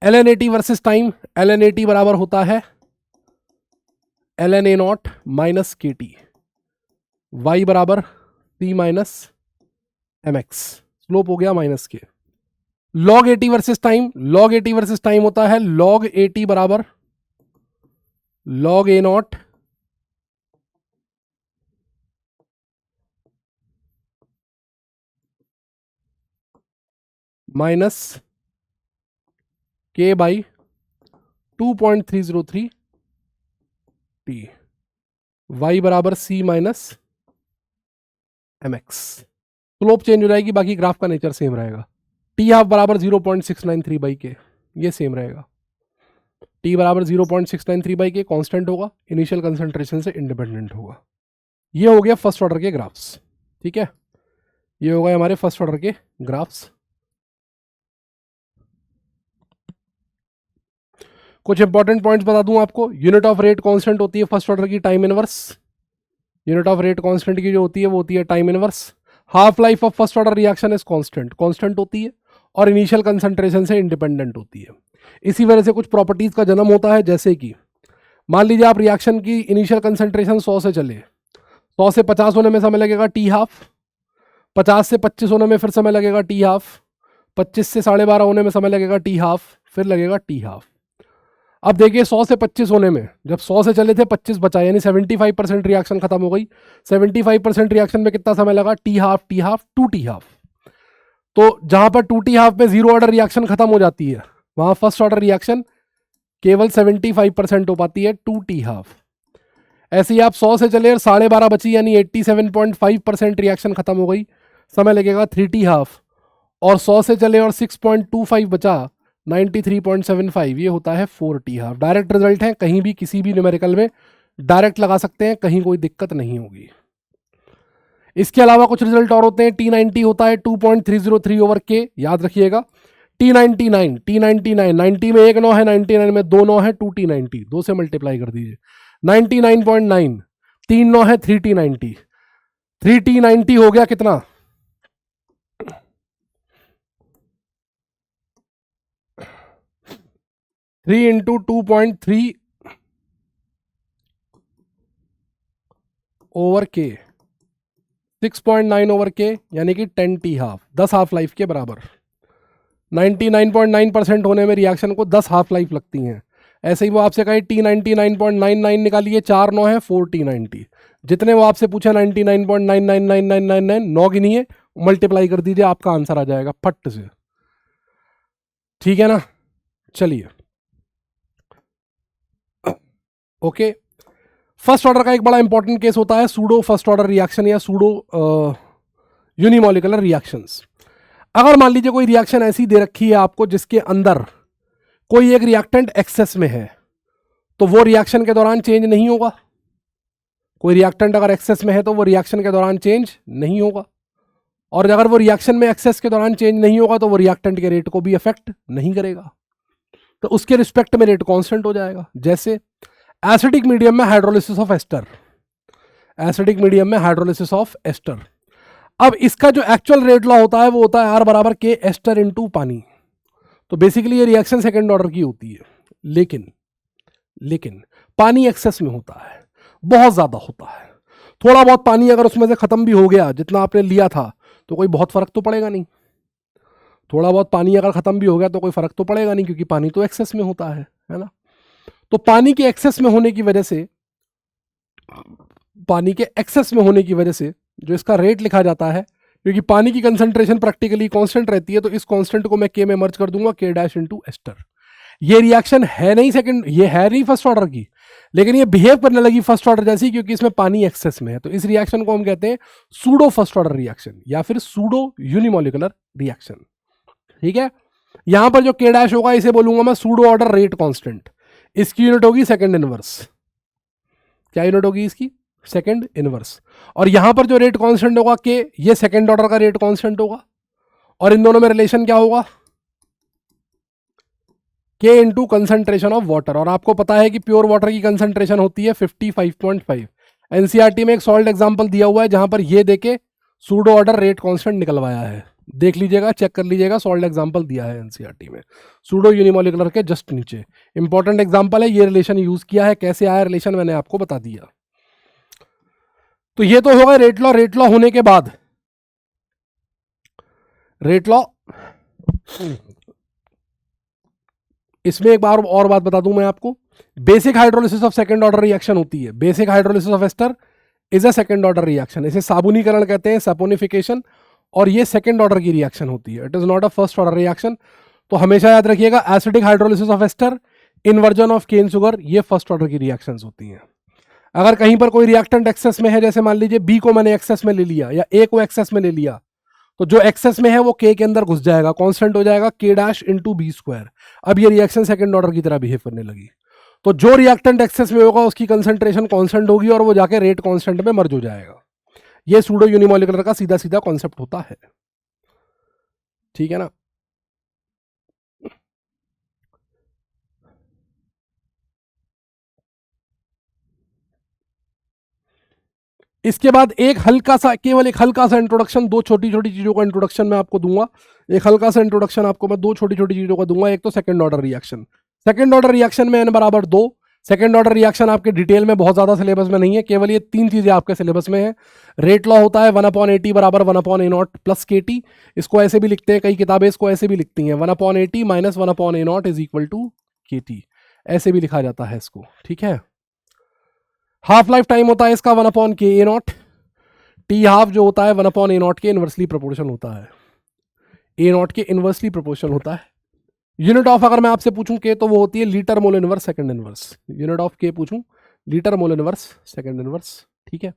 ln AT versus time, ln AT बराबर होता है ln A not minus KT, y बराबर c माइनस mx, स्लोप हो गया माइनस के। log AT versus time, log AT versus time होता है log AT बराबर log A not minus K by 2.303 t, y बराबर c minus mx। Slope change हो जाएगी, बाकी ग्राफ का नेचर सेम रहेगा। t हाफ बराबर 0.693 बाई के, ये सेम रहेगा। t बराबर 0.693 बाई के कांस्टेंट होगा, इनिशियल कंसंट्रेशन से इंडिपेंडेंट होगा। ये हो गया फर्स्ट ऑर्डर के ग्राफ्स। ठीक है, ये हो गए हमारे फर्स्ट ऑर्डर के ग्राफ्स। कुछ इंपॉर्टेंट पॉइंट्स बता दूं आपको। यूनिट ऑफ रेट कांस्टेंट होती है फर्स्ट ऑर्डर की time inverse. Unit of rate constant की जो होती है वो होती है time inverse. Half life of first order reaction is constant होती है और इनिशियल कंसंट्रेशन से इंडिपेंडेंट होती है। इसी वजह से कुछ प्रॉपर्टीज का जन्म होता है, जैसे कि मान लीजिए आप रिएक्शन की इनिशियल कंसंट्रेशन 100 से चले, 100 से 50 होने में समय लगेगा t हाफ, 50 से 25 होने में फिर समय लगेगा t हाफ, 25 से 12.5 होने में समय लगेगा t हाफ, फिर लगेगा t हाफ। अब देखिए 100 से 25 होने में, जब 100 से चले थे 25 बचा, यानी 75% रिएक्शन खत्म हो गई। 75% रिएक्शन में कितना समय लगा, t हाफ 2t हाफ। तो जहां पर 2t हाफ में जीरो ऑर्डर रिएक्शन खत्म हो जाती है, वहां फर्स्ट ऑर्डर रिएक्शन केवल 75% हो पाती है, 2t हाफ। ऐसे ही आप 100 से चले और 12.5 बची, यानी 87.5% रिएक्शन खत्म हो गई, समय लगेगा 3t हाफ। और 100 से चले और 6.25 बचा, 93.75, ये होता है 4t हाफ। डायरेक्ट रिजल्ट है, कहीं भी किसी भी न्यूमेरिकल में डायरेक्ट लगा सकते हैं, कहीं कोई दिक्कत नहीं होगी। इसके अलावा कुछ रिजल्ट और होते हैं। T90 होता है 2.303 ओवर के, याद रखिएगा। T99 90 में एक 9 है, 99 में 2 9 है, 2T90, 2 से मल्टीप्लाई कर दीजिए। 99.9 3 9 है, 3T90, 3T90 हो गया कितना, 3 इंटू 2.3 ओवर के, 6.9 ओवर के, यानी कि 10t हाफ, 10 हाफ लाइफ के बराबर। 99.9% होने में रिएक्शन को 10 हाफ लाइफ लगती हैं। ऐसे ही वो आपसे कहे T99.99 निकालिए, 4 9 है, 4T90। जितने वो आपसे पूछे 99.999999 9 गिनिए, मल्टीप्लाई कर दीजिए, आपका आंसर आ जाएगा फट से। ठीक है ना, चलिए ओके। फर्स्ट ऑर्डर का एक बड़ा इंपॉर्टेंट केस होता है सूडो फर्स्ट ऑर्डर रिएक्शन या सूडो यूनिमॉलिकुलर रिएक्शंस। अगर मान लीजिए कोई रिएक्शन ऐसी दे रखी है आपको जिसके अंदर कोई एक रिएक्टेंट एक्सेस में है, तो वो रिएक्शन के दौरान चेंज नहीं होगा। कोई रिएक्टेंट अगर एक्सेस में है तो वो रिएक्शन के दौरान चेंज नहीं होगा, और अगर वो रिएक्शन में एक्सेस के दौरान चेंज नहीं होगा तो वो रिएक्टेंट के रेट को भी अफेक्ट नहीं करेगा, तो उसके रिस्पेक्ट में रेट कांस्टेंट हो जाएगा। जैसे एसिडिक मीडियम में hydrolysis of ester, acidic medium में हाइड्रोलिसिस ऑफ एस्टर। अब इसका जो एक्चुअल रेट लॉ होता है वो होता है आर बराबर के एस्टर इनटू पानी। तो बेसिकली ये रिएक्शन सेकंड ऑर्डर की होती है, लेकिन पानी एक्सेस में होता है, बहुत ज्यादा होता है। थोड़ा बहुत पानी अगर उसमें से खत्म भी हो गया जितना आपने लिया था तो कोई बहुत फर्क तो पड़ेगा नहीं। थोड़ा बहुत पानी अगर खत्म भी हो गया तो कोई फर्क तो पड़ेगा नहीं, क्योंकि पानी तो एक्सेस में होता है ना। तो पानी के एक्सेस में होने की वजह से, पानी के एक्सेस में होने की वजह से जो इसका रेट लिखा जाता है, क्योंकि पानी की कंसंट्रेशन प्रैक्टिकली कांस्टेंट रहती है, तो इस कांस्टेंट को मैं के में मर्ज कर दूंगा, के डैश इनटू एस्टर। ये रिएक्शन है नहीं सेकंड, ये है नहीं फर्स्ट ऑर्डर की, लेकिन ये बिहेव करने लगी फर्स्ट ऑर्डर जैसी, क्योंकि इसमें पानी एक्सेस में है। तो इस रिएक्शन को हम कहते हैं सूडो फर्स्ट ऑर्डर रिएक्शन या फिर सूडो यूनिमोलिकुलर रिएक्शन। ठीक है, यहां पर जो के डैश होगा इसे बोलूंगा मैं सूडो ऑर्डर रेट कांस्टेंट। इसकी यूनिट होगी सेकंड इनवर्स। क्या यूनिट होगी इसकी? Second inverse. और यहां पर जो रेट कांस्टेंट होगा के, ये सेकंड ऑर्डर का रेट कांस्टेंट होगा। और इन दोनों में रिलेशन क्या होगा? के इंटू कंसंट्रेशन ऑफ वाटर। और आपको पता है कि प्योर वाटर की कंसंट्रेशन होती है 55.5। एनसीईआरटी में एक सॉल्ट एग्जांपल दिया हुआ है जहां पर ये देके सूडो ऑर्डर रेट कांस्टेंट निकलवाया है। देख लीजिएगा, चेक कर लीजिएगा, सॉल्ट एग्जांपल दिया है एनसीईआरटी में सूडो यूनिमोलिकुलर के जस्ट नीचे। इंपॉर्टेंट एग्जांपल है, ये रिलेशन यूज किया है। कैसे आया रिलेशन मैंने आपको बता दिया। तो ये तो होगा रेट लॉ। रेट लॉ होने के बाद रेट लॉ, इसमें एक बार और बात बता दूं मैं आपको, basic hydrolysis of second order reaction होती है। Basic hydrolysis of ester is a second order reaction. इसे साबुनीकरण कहते हैं, सैपोनिफिकेशन। और ये सेकंड ऑर्डर की रिएक्शन होती है, it is not a first order reaction. तो हमेशा याद रखिएगा, acidic hydrolysis of ester, inversion of cane sugar, ये फर्स्ट ऑर्डर की रिएक्शंस होती हैं। अगर कहीं पर कोई रिएक्टेंट एक्सेस में है, जैसे मान लीजिए बी को मैंने एक्सेस में ले लिया या ए को एक्सेस में ले लिया, तो जो एक्सेस में है वो के अंदर घुस जाएगा, कांस्टेंट हो जाएगा के डैश इंटू बी स्क्वायर। अब ये रिएक्शन सेकंड ऑर्डर की तरह बिहेव करने लगी। तो जो रिएक्टेंट एक्सेस में होगा उसकी कंसंट्रेशन कांस्टेंट होगी और वो जाके रेट कांस्टेंट में मर्ज हो जाएगा। ये सूडो यूनिमोलिकुलर का सीधा सीधा कॉन्सेप्ट होता है। ठीक है ना। इसके बाद एक हल्का सा, केवल एक हल्का सा इंट्रोडक्शन, दो छोटी छोटी चीजों का इंट्रोडक्शन मैं आपको दूंगा। एक हल्का सा इंट्रोडक्शन आपको मैं दो छोटी छोटी चीजों का दूंगा। एक तो second order reaction. Second order reaction में n बराबर 2। सेकंड ऑर्डर रिएक्शन आपके डिटेल में बहुत ज्यादा सिलेबस में नहीं है, केवल ये तीन चीजें आपके सिलेबस में है। रेट लॉ होता है 1/80 बराबर 1/a0 प्लस kt। इसको ऐसे भी लिखते हैं, कई किताबें इसको ऐसे भी लिखती हैं, 1/80 minus 1/a0 is equal to kt। ऐसे भी लिखा जाता है इसको। ठीक है। हाफ लाइफ टाइम होता है इसका 1/ka0। टी हाफ जो होता है 1/a0 के इनवर्सली प्रोपोर्शन होता है। a0 के इनवर्सली प्रोपोर्शन होता है। यूनिट ऑफ अगर मैं आपसे पूछूं के, तो वो होती है litre mole inverse second inverse. Unit of के पूछूं, litre mole inverse second inverse. ठीक है।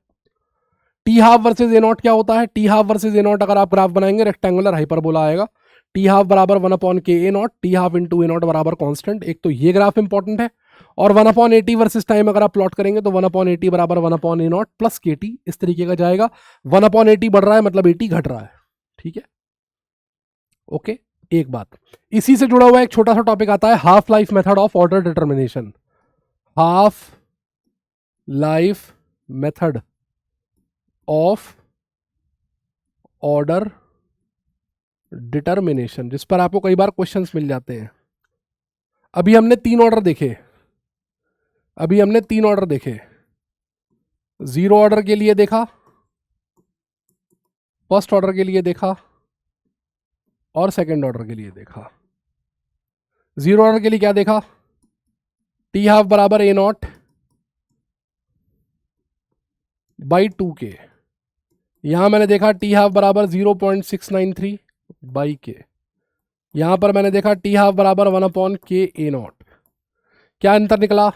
टी हाफ वर्सेज a0 क्या होता है? टी हाफ वर्सेज a0 अगर आप ग्राफ बनाएंगे रेक्टेंगुलर हाइपरबोला आएगा। टी हाफ बराबर 1/ka0, T half into a0 बराबर कांस्टेंट। एक तो ये ग्राफ इंपॉर्टेंट है। और 1/80 वर्सेस टाइम अगर आप प्लॉट करेंगे तो 1/80 बराबर 1/a0 प्लस kt, इस तरीके का जाएगा। 1/80 बढ़ रहा है मतलब 80 घट रहा है। ठीक है, ओके। एक बात, इसी से जुड़ा हुआ एक छोटा सा टॉपिक आता है, half life method of order determination. Half life method of order determination, जिस पर आपको कई बार क्वेश्चंस मिल जाते हैं। अभी हमने तीन ऑर्डर देखे। जीरो ऑर्डर के लिए देखा, फर्स्ट ऑर्डर के लिए देखा और सेकंड ऑर्डर के लिए देखा। जीरो ऑर्डर के लिए क्या देखा? टी हाफ बराबर a0 बाई 2k। यहां मैंने देखा टी हाफ बराबर 0.693 बाई k। यहां पर मैंने देखा टी हाफ बराबर 1/ka0। क्या अंतर निकला?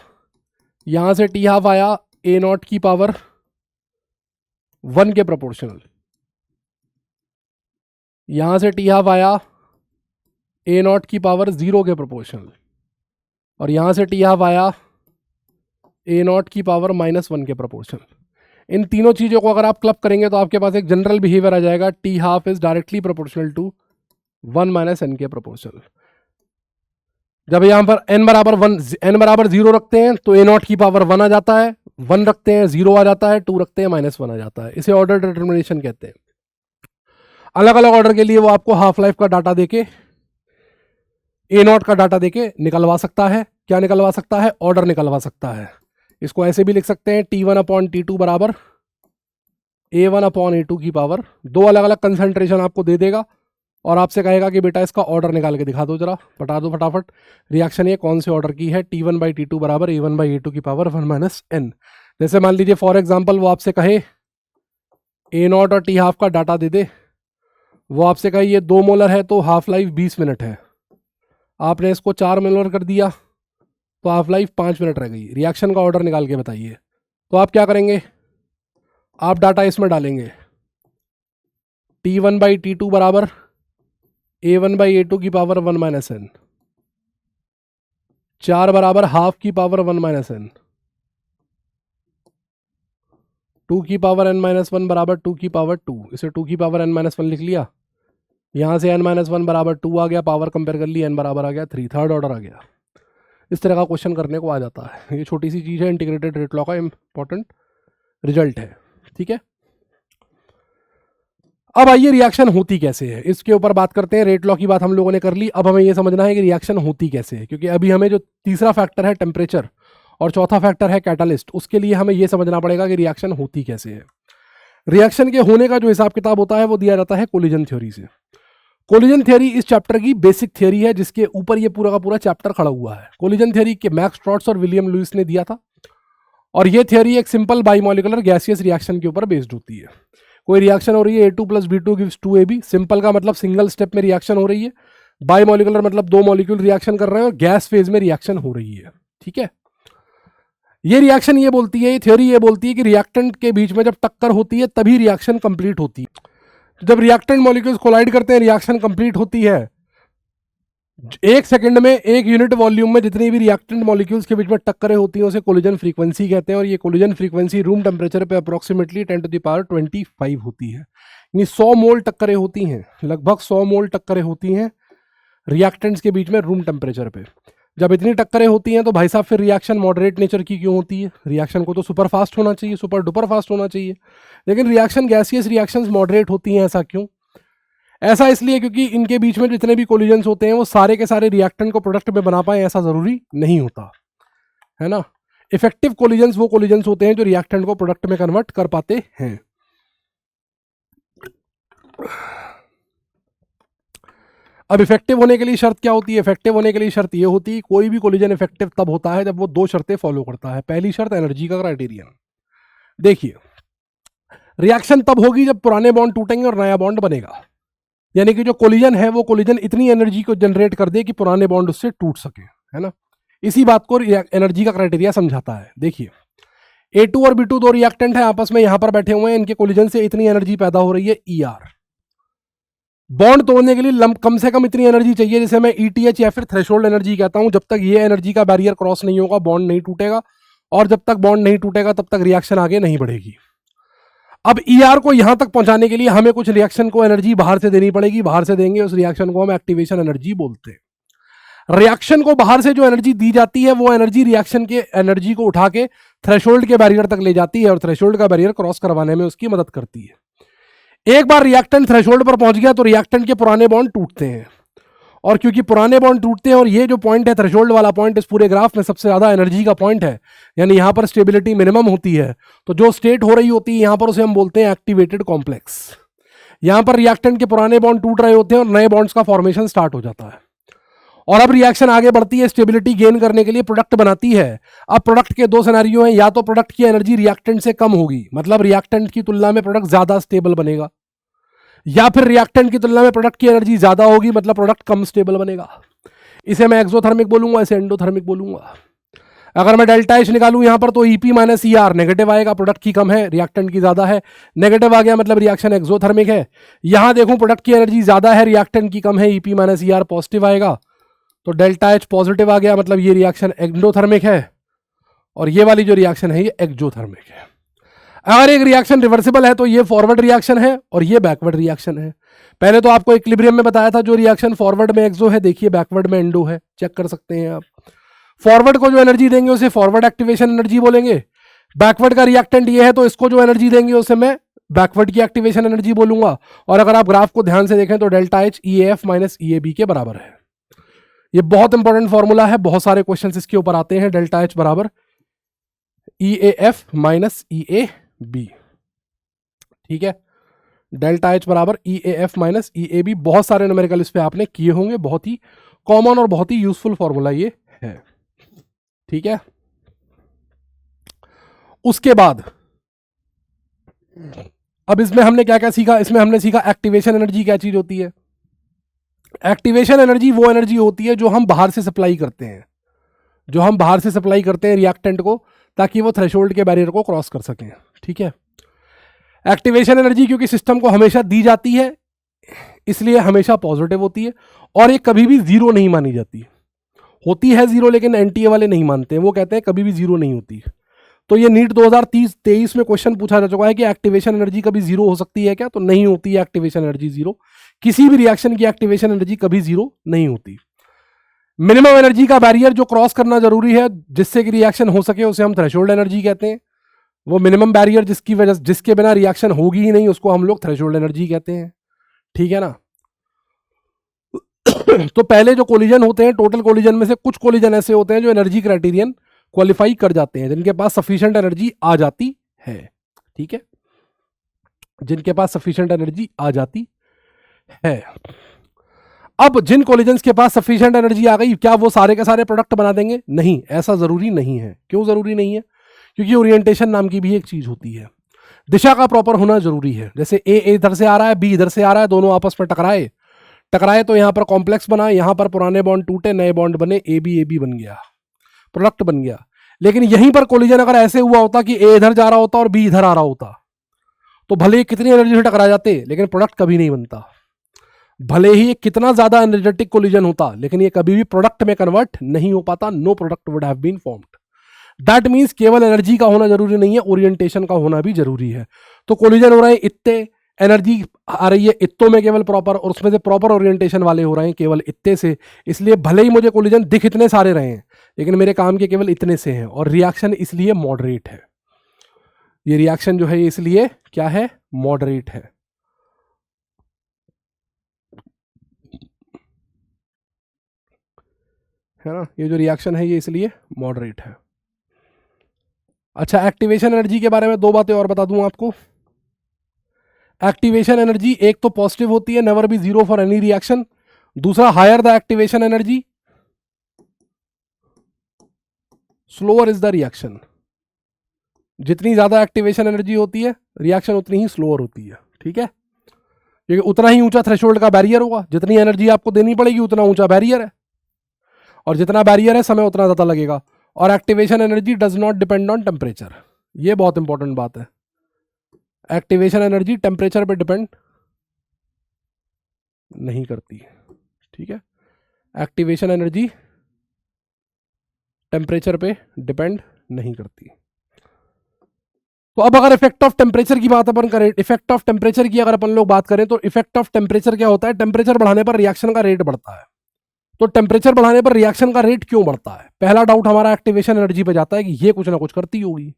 यहां से टी हाफ आया a0 की पावर 1 के प्रोपोर्शनल, यहां से टी हाफ आया a0 की पावर 0 के प्रोपोर्शनल, और यहां से टी हाफ आया a0 की पावर -1 के प्रोपोर्शनल। इन तीनों चीजों को अगर आप क्लब करेंगे तो आपके पास एक जनरल बिहेवियर आ जाएगा, T half is directly proportional to 1 - n के प्रोपोर्शनल। जब यहां पर n बराबर 0 रखते हैं तो a0 की पावर 1 आ जाता है, 1 रखते हैं 0 आ जाता है, 2 रखते हैं -1 आ जाता है। इसे ऑर्डर डिटर्मिनेशन कहते हैं। अलग अलग ऑर्डर के लिए वो आपको हाफ लाइफ का डाटा देके, a0 का डाटा देके निकलवा सकता है। क्या निकलवा सकता है? ऑर्डर निकलवा सकता है। इसको ऐसे भी लिख सकते हैं, T1/T2 बराबर A1/A2 की पावर। दो अलग अलग कंसंट्रेशन आपको दे देगा और आपसे कहेगा कि बेटा इसका ऑर्डर निकाल के दिखा दो, जरा बता दो फटाफट रिएक्शन ये कौन से ऑर्डर की है। T1/T2 बराबर A1/A2 की पावर 1 - n। जैसे मान लीजिए फॉर एग्जाम्पल वो आपसे कहे a0 और टी हाफ का डाटा दे दे, वो आपसे कहे ये 2 मोलर है तो हाफ लाइफ 20 मिनट है। आपने इसको 4 मोलर कर दिया तो हाफ लाइफ 5 मिनट रह गई। रिएक्शन का ऑर्डर निकाल के बताइए। तो आप क्या करेंगे, आप डाटा इसमें डालेंगे, T1/T2 बराबर A1/A2 की पावर 1 माइनस n, 4 बराबर हाफ की पावर 1 माइनस n, 2 की पावर n माइनस 1 बराबर 2 की पावर 2, इसे 2 की पावर n माइनस 1 लिख लिया, यहाँ से n माइनस 1 बराबर 2 आ गया, पावर कंपेयर कर ली, n बराबर आ गया 3, थर्ड ऑर्डर आ गया। इस तरह का क्वेश्चन करने को आ जाता है। ये छोटी सी चीज़ है, इंटीग्रेटेड रेट लॉ का इंपॉर्टेंट रिजल्ट है। ठीक है, अब आइए रिएक्शन होती कैसे है, इसके ऊपर बात करते हैं। रेट लॉ की बात हम लोगों ने कर ली, अब हमें ये समझना है कि रिएक्शन होती कैसे है, क्योंकि अभी हमें जो तीसरा फैक्टर है टेम्परेचर और चौथा फैक्टर है कैटालिस्ट, उसके लिए हमें ये समझना पड़ेगा कि रिएक्शन होती कैसे है। रिएक्शन के होने का जो हिसाब किताब होता है वो दिया जाता है कोलिजन थ्योरी से। कोलिजन थ्योरी इस चैप्टर की बेसिक थ्योरी है, जिसके ऊपर ये पूरा का पूरा चैप्टर खड़ा हुआ है। कोलिजन थ्योरी के मैक्स स्ट्रॉट्स और विलियम लुइस ने दिया था, और ये थ्योरी एक सिंपल बाइमोलिकुलर गैसियस रिएक्शन के ऊपर बेस्ड होती है। कोई रिएक्शन हो रही है, A2 + B2 gives 2AB, simple का मतलब सिंगल स्टेप में रिएक्शन हो रही है, बाइमोलिकुलर मतलब 2 मॉलिक्यूल रिएक्शन कर रहे हैं और गैस फेज में रिएक्शन हो रही है। ठीक है, ये रिएक्शन ये बोलती है, ये थ्योरी ये बोलती है कि रिएक्टेंट के बीच में जब टक्कर होती है तभी रिएक्शन कंप्लीट होती है। जब रिएक्टेंट मॉलिक्यूल्स कोलाइड करते हैं, रिएक्शन कंप्लीट होती है। 1 सेकंड में 1 यूनिट वॉल्यूम में जितनी भी रिएक्टेंट मॉलिक्यूल्स के बीच में टक्करें होती हैं उसे कोलिजन फ्रीक्वेंसी कहते हैं, और ये कोलिजन फ्रीक्वेंसी रूम टेम्परेचर पे अप्रोक्सीमेटली 10⁻25 होती है। यानी 100 मोल टक्करें होती हैं, लगभग 100 मोल टक्करें होती हैं रिएक्टेंट्स के बीच में रूम टेम्परेचर पे। जब इतनी टक्करें होती हैं तो भाई साहब फिर रिएक्शन मॉडरेट नेचर की क्यों होती है? रिएक्शन को तो सुपर फास्ट होना चाहिए, सुपर डुपर फास्ट होना चाहिए, लेकिन रिएक्शन गैसियस रिएक्शंस मॉडरेट होती हैं। ऐसा क्यों? ऐसा इसलिए क्योंकि इनके बीच में जितने भी कोलिजन्स होते हैं वो सारे के सारे रिएक्टेंट को प्रोडक्ट में बना पाए, ऐसा जरूरी नहीं होता है ना। इफेक्टिव कोलिजन्स वो कोलिजन्स होते हैं जो रिएक्टेंट को प्रोडक्ट में कन्वर्ट कर पाते हैं। अब इफेक्टिव होने के लिए शर्त क्या होती है? इफेक्टिव होने के लिए शर्त ये होती है कोई भी कोलिजन इफेक्टिव तब होता है जब वो 2 शर्तें फॉलो करता है। पहली शर्त एनर्जी का क्राइटेरियन। देखिए, रिएक्शन तब होगी जब पुराने बॉन्ड टूटेंगे और नया बॉन्ड बनेगा, यानी कि जो कोलिजन है वो कोलिजन इतनी एनर्जी को जनरेट कर दे कि पुराने बॉन्ड उससे टूट सके, है ना। इसी बात को एनर्जी का क्राइटेरिया समझाता है। देखिए, A2 और B2 दो रिएक्टेंट है, आपस में यहां पर बैठे हुए हैं, इनके कोलिजन से इतनी एनर्जी पैदा हो रही है ER। बॉन्ड तोड़ने के लिए कम से कम इतनी एनर्जी चाहिए जिसे मैं ETH या फिर थ्रेशोल्ड एनर्जी कहता हूं। जब तक ये एनर्जी का बैरियर क्रॉस नहीं होगा बॉन्ड नहीं टूटेगा, और जब तक बॉन्ड नहीं टूटेगा तब तक रिएक्शन आगे नहीं बढ़ेगी। अब ER को यहां तक पहुंचाने के लिए हमें कुछ रिएक्शन को एनर्जी बाहर से देनी पड़ेगी। बाहर से देंगे उस रिएक्शन को हम एक्टिवेशन एनर्जी बोलते हैं। रिएक्शन को बाहर से जो एनर्जी दी जाती है वो एनर्जी रिएक्शन के एनर्जी को उठा के थ्रेशोल्ड के बैरियर तक ले जाती है और थ्रेशोल्ड का बैरियर क्रॉस करवाने में उसकी मदद करती है। एक बार रिएक्टेंट थ्रेशोल्ड पर पहुंच गया तो रिएक्टेंट के पुराने बॉन्ड टूटते हैं, और क्योंकि पुराने बॉन्ड टूटते हैं और ये जो पॉइंट है थ्रेशोल्ड वाला पॉइंट इस पूरे ग्राफ में सबसे ज्यादा एनर्जी का पॉइंट है, यानी यहां पर स्टेबिलिटी मिनिमम होती है, तो जो स्टेट हो रही होती है यहां पर उसे हम बोलते हैं एक्टिवेटेड कॉम्प्लेक्स। यहां पर रिएक्टेंट के पुराने बॉन्ड टूट रहे होते हैं और नए बॉन्ड्स का फॉर्मेशन स्टार्ट हो जाता है, और अब रिएक्शन आगे बढ़ती है, स्टेबिलिटी गेन करने के लिए प्रोडक्ट बनाती है। अब प्रोडक्ट के 2 सिनेरियो हैं, या तो प्रोडक्ट की एनर्जी रिएक्टेंट से कम होगी, मतलब रिएक्टेंट की तुलना में प्रोडक्ट ज्यादा स्टेबल बनेगा, या फिर रिएक्टेंट की तुलना में प्रोडक्ट की एनर्जी ज्यादा होगी, मतलब प्रोडक्ट कम स्टेबल बनेगा। इसे मैं एक्सोथर्मिक बोलूंगा, इसे एंडोथर्मिक बोलूंगा। अगर मैं डेल्टा H निकालूं यहां पर तो EP - ER नेगेटिव आएगा, प्रोडक्ट की कम है रिएक्टेंट की ज्यादा है, नेगेटिव आ गया मतलब रिएक्शन एक्सोथर्मिक है। यहां देखूं प्रोडक्ट की एनर्जी ज्यादा है, रिएक्टेंट की कम है, EP - ER पॉजिटिव आएगा, तो डेल्टा H पॉजिटिव आ गया, मतलब ये रिएक्शन एंडोथर्मिक है, और ये वाली जो रिएक्शन है ये एक्सोथर्मिक है। अगर एक रिएक्शन रिवर्सिबल है तो ये फॉरवर्ड रिएक्शन है और ये बैकवर्ड रिएक्शन है। पहले तो आपको इक्विलिब्रियम में बताया था, जो रिएक्शन फॉरवर्ड में एक्सो है, देखिए बैकवर्ड में एंडो है, चेक कर सकते हैं आप। फॉरवर्ड को जो एनर्जी देंगे उसे फॉरवर्ड एक्टिवेशन एनर्जी बोलेंगे, बैकवर्ड का रिएक्टेंट ये है तो इसको जो एनर्जी देंगे उसे मैं बैकवर्ड की एक्टिवेशन एनर्जी बोलूंगा। और अगर आप ग्राफ को ध्यान से देखें तो डेल्टा H EAF - EAB के बराबर है। ये बहुत इंपॉर्टेंट फॉर्मूला है, बहुत सारे क्वेश्चन इसके ऊपर आते हैं। डेल्टा H बराबर EAF - EAB, ठीक है। डेल्टा H बराबर EAF - EAB, बहुत सारे न्यूमेरिकल इस पे आपने किए होंगे, बहुत ही कॉमन और बहुत ही यूजफुल फॉर्मूला ये है, ठीक है। उसके बाद अब इसमें हमने क्या क्या सीखा? इसमें हमने सीखा एक्टिवेशन एनर्जी क्या चीज होती है। एक्टिवेशन एनर्जी वो एनर्जी होती है जो हम बाहर से सप्लाई करते हैं, जो हम बाहर से सप्लाई करते हैं रिएक्टेंट को, ताकि वो थ्रेशोल्ड के बैरियर को क्रॉस कर सकें। ठीक है। एक्टिवेशन एनर्जी क्योंकि सिस्टम को हमेशा दी जाती है, इसलिए हमेशा पॉजिटिव होती है, और ये कभी भी जीरो नहीं मानी जाती। होती है जीरो, लेकिन एनटीए वाले नहीं मानते हैं, वो कहते हैं कभी भी जीरो नहीं होती। तो ये नीट 2023 में क्वेश्चन पूछा जा चुका है कि एक्टिवेशन एनर्जी कभी जीरो हो सकती है क्या? तो नहीं होती है एक्टिवेशन एनर्जी जीरो। किसी भी रिएक्शन की एक्टिवेशन एनर्जी कभी जीरो नहीं होती। मिनिमम एनर्जी का बैरियर जो क्रॉस करना जरूरी है जिससे कि रिएक्शन हो सके, उसे हम थ्रेशोल्ड एनर्जी कहते हैं। वो मिनिमम बैरियर जिसके बिना रिएक्शन होगी ही नहीं, उसको हम लोग थ्रेशोल्ड एनर्जी कहते हैं। ठीक है ना। तो पहले जो कोलिजन होते हैं, टोटल कोलिजन में से कुछ कोलिजन ऐसे होते हैं जो एनर्जी क्राइटेरियन क्वालिफाई कर जाते हैं, जिनके पास सफिशिएंट एनर्जी आ जाती है। ठीक है, जिनके पास सफिशिएंट एनर्जी आ जाती है। अब जिन कोलिजन्स के पास सफिशिएंट एनर्जी आ गई, क्या वो सारे के सारे प्रोडक्ट बना देंगे? नहीं, ऐसा जरूरी नहीं है। क्यों जरूरी नहीं है? क्योंकि ओरिएंटेशन नाम की भी एक चीज होती है। दिशा का प्रॉपर होना जरूरी है। जैसे ए इधर से आ रहा है, बी इधर से आ रहा है, दोनों आपस में टकराए तो यहां पर कॉम्प्लेक्स बना, यहां पर पुराने बॉन्ड टूटे, नए बॉन्ड बने, ए बी बन गया, प्रोडक्ट बन गया। लेकिन यहीं पर कोलिजन अगर ऐसे हुआ होता कि ए इधर जा रहा होता और बी इधर आ रहा होता, तो भले ही कितनी एनर्जी से टकरा जाते, लेकिन प्रोडक्ट कभी नहीं बनता। भले ही ये कितना ज्यादा एनर्जेटिक कोलिजन होता, लेकिन ये कभी भी प्रोडक्ट में कन्वर्ट नहीं हो पाता। No product would have been formed. That means केवल एनर्जी का होना जरूरी नहीं है, ओरिएंटेशन का होना भी जरूरी है। तो कोलिजन हो रहे हैं इत्ते, एनर्जी आ रही है इत्तों में केवल प्रॉपर, और उसमें से प्रॉपर ओरिएंटेशन वाले हो रहे हैं केवल इत्ते से। इसलिए भले ही मुझे कोलिजन दिख इतने सारे रहे हैं, लेकिन मेरे काम के केवल इतने से हैं, और रिएक्शन इसलिए मॉडरेट है। ये रिएक्शन जो है इसलिए क्या है? मॉडरेट है। है ना, ये जो रिएक्शन है ये इसलिए मॉडरेट है। अच्छा, एक्टिवेशन एनर्जी के बारे में दो बातें और बता दूं आपको। एक्टिवेशन एनर्जी एक तो पॉजिटिव होती है, never be zero for any reaction. दूसरा, higher the activation energy slower is the reaction. जितनी ज्यादा एक्टिवेशन एनर्जी होती है, रिएक्शन उतनी ही स्लोअर होती है। ठीक है, क्योंकि उतना ही ऊंचा थ्रेशोल्ड का बैरियर होगा। जितनी एनर्जी आपको देनी पड़ेगी उतना ऊंचा बैरियर है, और जितना बैरियर है समय उतना ज्यादा लगेगा। और activation energy does not depend on temperature. ये बहुत इंपॉर्टेंट बात है। एक्टिवेशन एनर्जी टेम्परेचर पे डिपेंड नहीं करती। ठीक है, एक्टिवेशन एनर्जी टेम्परेचर पे डिपेंड नहीं करती। तो अब अगर इफेक्ट ऑफ टेम्परेचर की बात अपन करें, इफेक्ट ऑफ टेम्परेचर की अगर अपन लोग बात करें, तो इफेक्ट ऑफ टेम्परेचर क्या होता है? टेम्परेचर बढ़ाने पर रिएक्शन का रेट बढ़ता है। तो टेम्परेचर बढ़ाने पर रिएक्शन का रेट क्यों बढ़ता है? पहला डाउट हमारा एक्टिवेशन एनर्जी पे जाता है कि ये कुछ ना कुछ करती होगी,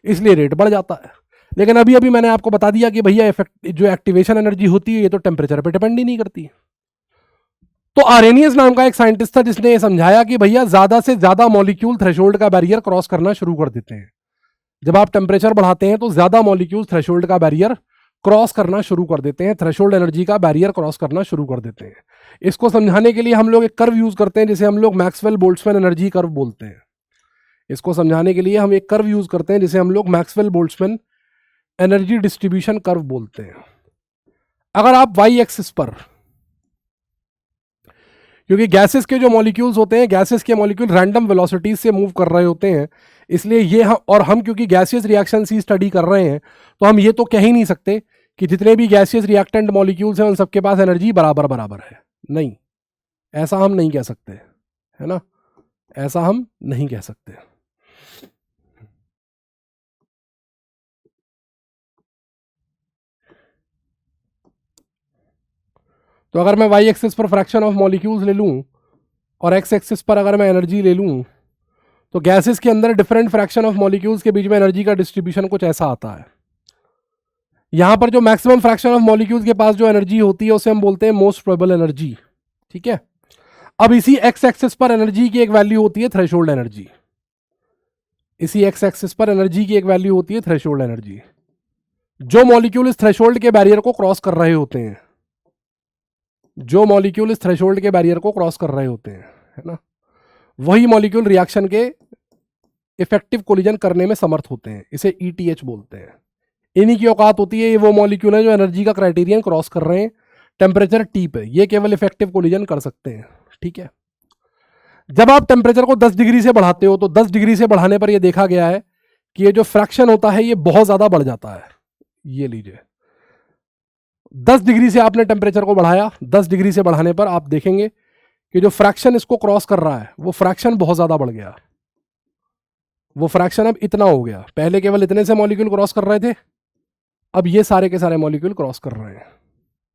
इसलिए रेट बढ़ जाता है। लेकिन अभी अभी मैंने आपको बता दिया कि भैया जो एक्टिवेशन एनर्जी होती है ये तो टेम्परेचर पे डिपेंड ही नहीं करती। तो आरेनियस नाम का एक साइंटिस्ट था जिसने ये समझाया कि भैया ज्यादा से ज्यादा मॉलिक्यूल थ्रेशोल्ड का बैरियर क्रॉस करना शुरू कर देते हैं। जब आप टेम्परेचर बढ़ाते हैं तो ज्यादा मॉलिक्यूल थ्रेशोल्ड का बैरियर क्रॉस करना शुरू कर देते हैं, थ्रेशोल्ड एनर्जी का बैरियर क्रॉस करना शुरू कर देते हैं। इसको समझाने के लिए हम लोग एक कर्व यूज करते हैं जिसे हम लोग मैक्सवेल बोल्ट्जमैन एनर्जी कर्व बोलते हैं। इसको समझाने के लिए हम एक कर्व यूज करते हैं जिसे हम लोग Maxwell Boltzmann energy distribution curve बोलते हैं। अगर आप वाई एक्सिस पर, क्योंकि गैसेस के जो मॉलिक्यूल्स होते हैं, गैसेस के मॉलिक्यूल रैंडम वेलोसिटीज से मूव कर रहे होते हैं, इसलिए ये हम क्योंकि गैसियस रिएक्शन ही स्टडी कर रहे हैं, तो हम ये तो कह ही नहीं सकते कि जितने भी गैसियस रिएक्टेंट मॉलिक्यूल्स हैं उन सबके पास एनर्जी बराबर बराबर है। नहीं, ऐसा हम नहीं कह सकते, है ना, ऐसा हम नहीं कह सकते। तो अगर मैं वाई एक्सिस पर फ्रैक्शन ऑफ मॉलिक्यूल्स ले लूं और एक्स एक्सिस पर अगर मैं एनर्जी ले लूं, तो गैसेस के अंदर डिफरेंट फ्रैक्शन ऑफ मॉलिक्यूल्स के बीच में एनर्जी का डिस्ट्रीब्यूशन कुछ ऐसा आता है। यहां पर जो मैक्सिमम फ्रैक्शन ऑफ मॉलिक्यूल्स के पास जो एनर्जी होती है उसे हम बोलते हैं मोस्ट प्रोबेबल एनर्जी। ठीक है, अब इसी एक्स एक्सिस पर एनर्जी की एक वैल्यू होती है थ्रेशोल्ड एनर्जी। इसी एक्स एक्सिस पर एनर्जी की एक वैल्यू होती है थ्रेशोल्ड एनर्जी। जो मॉलिक्यूल इस थ्रेशोल्ड के बैरियर को क्रॉस कर रहे होते हैं, जो मॉलिक्यूल इस थ्रेशोल्ड के बैरियर को क्रॉस कर रहे होते हैं, है ना, वही मॉलिक्यूल रिएक्शन के इफेक्टिव कोलिजन करने में समर्थ होते हैं। इसे ईटीएच बोलते हैं। इन्हीं की औकात होती है, ये वो मॉलिक्यूल है जो एनर्जी का क्राइटेरियन क्रॉस कर रहे हैं टेम्परेचर टी पे, ये केवल इफेक्टिव कोलिजन कर सकते हैं। ठीक है, जब आप टेम्परेचर को 10 डिग्री से बढ़ाते हो तो 10 डिग्री से बढ़ाने पर यह देखा गया है कि ये जो फ्रैक्शन होता है ये बहुत ज्यादा बढ़ जाता है। ये लीजिए, 10 डिग्री से आपने टेम्परेचर को बढ़ाया, 10 डिग्री से बढ़ाने पर आप देखेंगे कि जो फ्रैक्शन इसको क्रॉस कर रहा है वो फ्रैक्शन बहुत ज्यादा बढ़ गया। वो फ्रैक्शन अब इतना हो गया, पहले केवल इतने से मॉलिक्यूल क्रॉस कर रहे थे, अब ये सारे के सारे मॉलिक्यूल क्रॉस कर रहे हैं।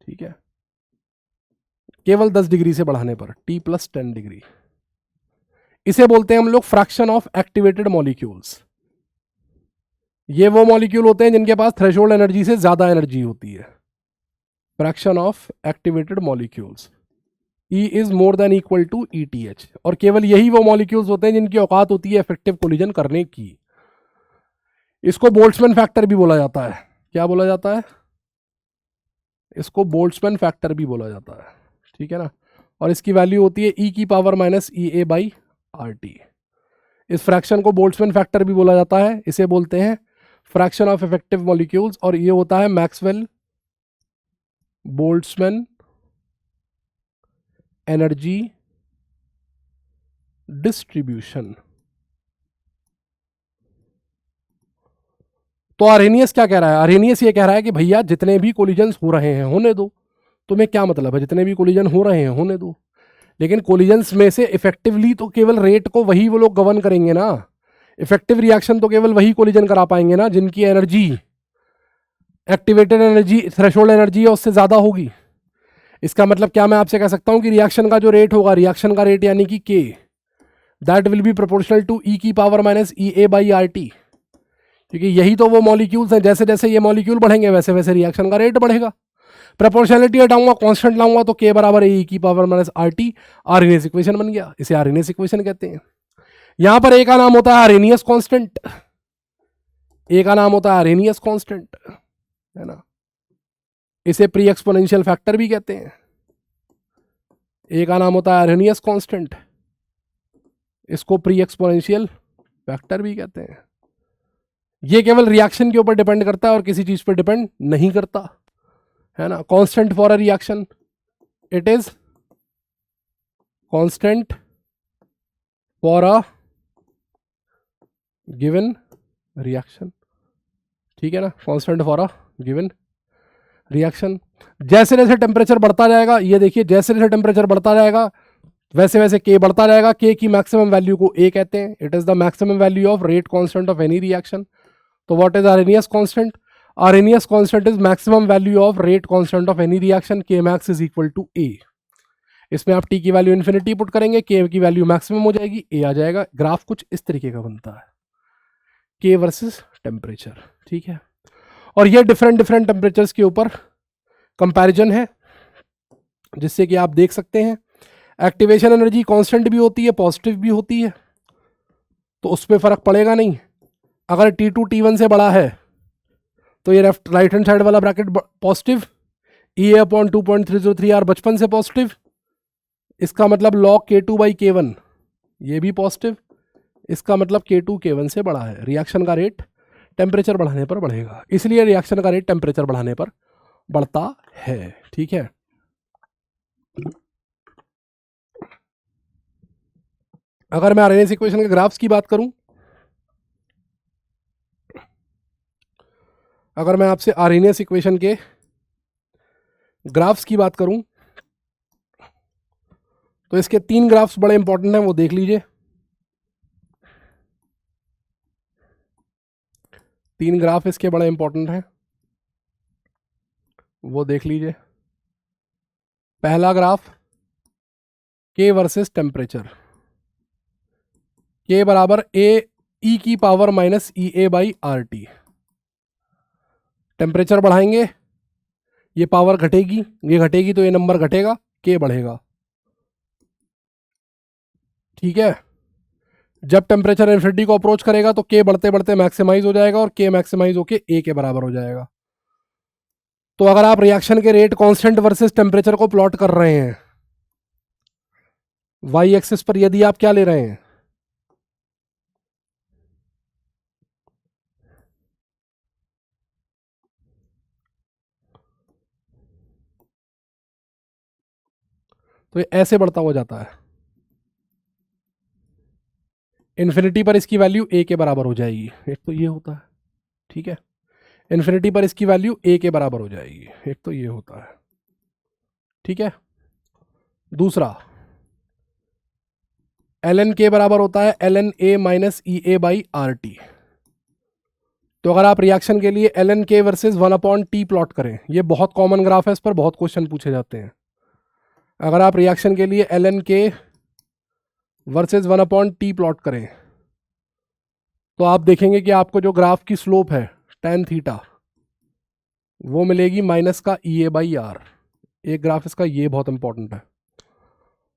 ठीक है, केवल 10 डिग्री से बढ़ाने पर, T+10 डिग्री। इसे बोलते हैं हम लोग फ्रैक्शन ऑफ एक्टिवेटेड मॉलिक्यूल्स। ये वो मॉलिक्यूल होते हैं जिनके पास थ्रेशोल्ड एनर्जी से ज्यादा एनर्जी होती है। Fraction of activated molecules, E is more than equal to ETH। और केवल यही वो मॉलिक्यूल्स होते हैं जिनकी औकात होती है इफेक्टिव कोलिजन करने की। इसको बोल्ट्जमैन फैक्टर भी बोला जाता है। क्या बोला जाता है? इसको बोल्ट्जमैन फैक्टर भी बोला जाता है। ठीक है ना। और इसकी वैल्यू होती है e⁻⁻ इस फ्रैक्शन को बोल्ट्जमैन फैक्टर भी बोला जाता है। इसे बोलते हैं फ्रैक्शन ऑफ इफेक्टिव मॉलिक्यूल्स, और ये होता है मैक्सवेल बोल्ट्जमैन एनर्जी डिस्ट्रीब्यूशन। तो आर्हेनियस क्या कह रहा है? आर्हेनियस ये कह रहा है कि भैया जितने भी कोलिजन्स हो रहे हैं होने दो। तुम्हें क्या मतलब है, जितने भी कोलिजन हो रहे हैं होने दो, लेकिन कोलिजन्स में से इफेक्टिवली तो केवल रेट को वही वो लोग गवर्न करेंगे ना। इफेक्टिव रिएक्शन तो केवल वही कोलिजन करा पाएंगे ना जिनकी energy, activated energy, threshold energy है उससे ज्यादा होगी। इसका मतलब क्या मैं आपसे कह सकता हूं कि रिएक्शन का जो रेट होगा, रिएक्शन का रेट यानी कि K, that will be proportional to e⁻⁻ क्योंकि यही तो वो मॉलिक्यूल्स हैं, जैसे जैसे ये मॉलिक्यूल बढ़ेंगे वैसे वैसे रिएक्शन का रेट बढ़ेगा। प्रोपोर्शनलिटी हटाऊंगा, कांस्टेंट लाऊंगा तो K बराबर e⁻⁻RT। आर्हेनियस इक्वेशन बन गया, इसे आर्हेनियस इक्वेशन कहते हैं। यहां पर एक का नाम होता है आर्हेनियस कांस्टेंट, एक का नाम होता है आर्हेनियस कांस्टेंट, है ना। इसे प्री एक्सपोनेंशियल फैक्टर भी कहते हैं। एक का नाम होता है आर्हेनियस कांस्टेंट, इसको प्री एक्सपोनेंशियल फैक्टर भी कहते हैं। ये केवल रिएक्शन के ऊपर डिपेंड करता है और किसी चीज पर डिपेंड नहीं करता, है ना। Constant for a reaction, it is constant for a given reaction. ठीक है ना, constant for a given reaction. जैसे जैसे टेम्परेचर बढ़ता जाएगा, ये देखिए, जैसे जैसे टेम्परेचर बढ़ता जाएगा वैसे वैसे K बढ़ता जाएगा। K की मैक्सिमम वैल्यू को A कहते हैं। It is the maximum value of rate constant of any reaction. तो what is Arrhenius constant? Arrhenius constant is maximum value of rate constant of any reaction, K max is equal to A। इसमें आप T की value infinity put करेंगे, K की value maximum हो जाएगी, A आ जाएगा। Graph कुछ इस तरीके का बनता है, K वर्सेस टेम्परेचर। ठीक है, और ये डिफरेंट डिफरेंट टेम्परेचर्स के ऊपर कंपैरिजन है, जिससे कि आप देख सकते हैं एक्टिवेशन एनर्जी कांस्टेंट भी होती है, पॉजिटिव भी होती है, तो उस पर फर्क पड़ेगा नहीं। अगर T2 T1 से बड़ा है तो ये राइट हैंड साइड वाला ब्रैकेट पॉजिटिव, E/2.303 R बचपन से पॉजिटिव, इसका मतलब log K2/K1 ये भी पॉजिटिव, इसका मतलब K2 K1 से बड़ा है। रिएक्शन का रेट टेम्परेचर बढ़ाने पर बढ़ेगा, इसलिए रिएक्शन का रेट टेम्परेचर बढ़ाने पर बढ़ता है। ठीक है, अगर मैं आर्हेनियस इक्वेशन के ग्राफ्स की बात करूं, अगर मैं आपसे आर्हेनियस इक्वेशन के ग्राफ्स की बात करूं तो इसके 3 ग्राफ्स बड़े इंपॉर्टेंट हैं, वो देख लीजिए। 3 ग्राफ इसके बड़े इंपॉर्टेंट हैं, वो देख लीजिए। पहला graph K versus temperature, K बराबर E⁻⁻ टेम्परेचर बढ़ाएंगे, ये पावर घटेगी, ये घटेगी तो ये नंबर घटेगा, K बढ़ेगा। ठीक है, जब टेम्परेचर इन्फिनिटी को अप्रोच करेगा तो K बढ़ते बढ़ते मैक्सिमाइज हो जाएगा और K मैक्सिमाइज होके A के बराबर हो जाएगा। तो अगर आप रिएक्शन के रेट कांस्टेंट वर्सेस टेम्परेचर को प्लॉट कर रहे हैं, वाई एक्सिस पर यदि आप क्या ले रहे हैं, तो ये ऐसे बढ़ता हुआ जाता है। इन्फिनिटी पर इसकी वैल्यू ए के बराबर हो जाएगी, एक तो ये होता है, ठीक है। इन्फिनिटी पर इसकी वैल्यू ए के बराबर हो जाएगी, एक तो ये होता है, ठीक है। दूसरा ln के बराबर होता है ln a minus E A by R T. तो अगर आप रिएक्शन के लिए ln k versus 1/t plot करें, ये बहुत कॉमन ग्राफ है, इस पर बहुत क्वेश्चन पूछे जाते हैं। अगर आप रिएक्शन के लिए ln k versus 1/t plot करें तो आप देखेंगे कि आपको जो ग्राफ की स्लोप है tan थीटा वो मिलेगी माइनस का ई ए बाई आर। एक ग्राफ इसका ये बहुत इंपॉर्टेंट है।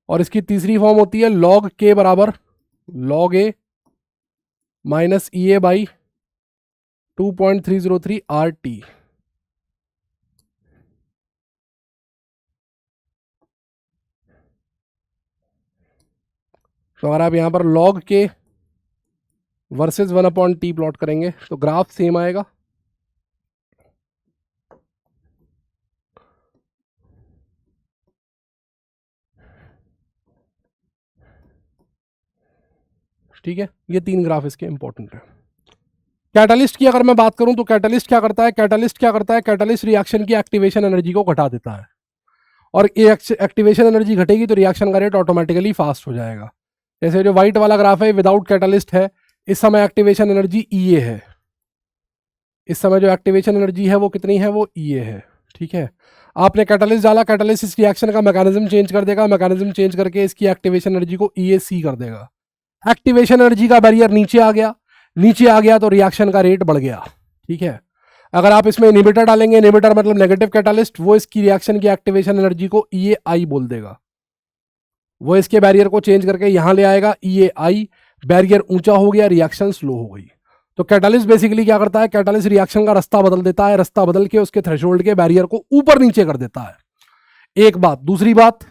और इसकी तीसरी फॉर्म होती है log k बराबर log a minus E A by 2.303 R T. तो अगर आप यहां पर log k versus 1/t plot करेंगे तो ग्राफ सेम आएगा। ठीक है, ये तीन ग्राफ इसके इंपॉर्टेंट है। कैटलिस्ट की अगर मैं बात करूं तो कैटलिस्ट क्या करता है, कैटलिस्ट रिएक्शन की एक्टिवेशन एनर्जी को घटा देता है, और ये एक्टिवेशन एनर्जी घटेगी तो रिएक्शन का रेट ऑटोमेटिकली फास्ट हो जाएगा। जैसे जो व्हाइट वाला ग्राफ है विदाउट कैटलिस्ट है, इस समय एक्टिवेशन एनर्जी ई ए है, इस समय जो एक्टिवेशन एनर्जी है वो कितनी है, वो ई ए है, ठीक है। आपने कैटलिस्ट डाला, कैटलिस्ट इस रिएक्शन का मैकेनिज्म चेंज कर देगा, मैकेनिज्म चेंज करके इसकी एक्टिवेशन एनर्जी को ई ए सी कर देगा। एक्टिवेशन एनर्जी का बैरियर नीचे आ गया तो रिएक्शन का रेट बढ़ गया, ठीक है। अगर आप इसमें इनहिबिटर डालेंगे, इनहिबिटर मतलब नेगेटिव कैटलिस्ट, वो इसकी रिएक्शन की एक्टिवेशन एनर्जी को ई ए आई बोल देगा, वो इसके बैरियर को चेंज करके यहां ले आएगा ई ए आई, बैरियर ऊंचा हो गया, रिएक्शन स्लो हो गई। तो कैटलिस्ट बेसिकली क्या करता है, कैटलिस्ट रिएक्शन का रास्ता बदल देता है, रास्ता बदल के उसके थ्रेशोल्ड के बैरियर को ऊपर नीचे कर देता है। एक बात। दूसरी बात,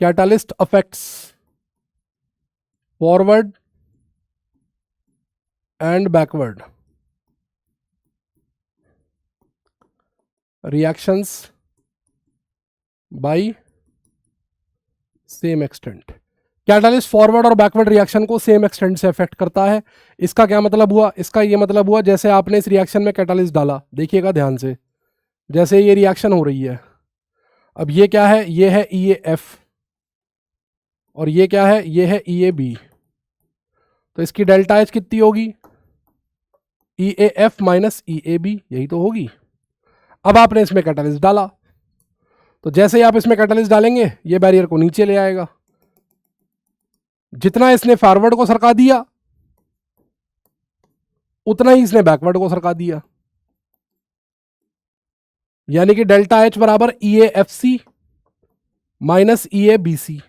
catalyst affects forward and backward reactions by same extent. Catalyst forward और बैकवर्ड रिएक्शन को सेम एक्सटेंट से अफेक्ट करता है। इसका क्या मतलब हुआ, इसका ये मतलब हुआ जैसे आपने इस रिएक्शन में कैटलिस्ट डाला, देखिएगा ध्यान से, जैसे ये रिएक्शन हो रही है, अब ये क्या है, ये है ई ए एफ, और ये क्या है, ये है ई ए बी। तो इसकी डेल्टा एच कितनी होगी, E A F minus E A B, यही तो होगी। अब आपने इसमें कैटलिस्ट डाला, तो जैसे ही आप इसमें कैटलिस्ट डालेंगे ये बैरियर को नीचे ले आएगा, जितना इसने फॉरवर्ड को सरका दिया उतना ही इसने बैकवर्ड को सरका दिया, यानी कि डेल्टा एच बराबर E A F C minus E A B C.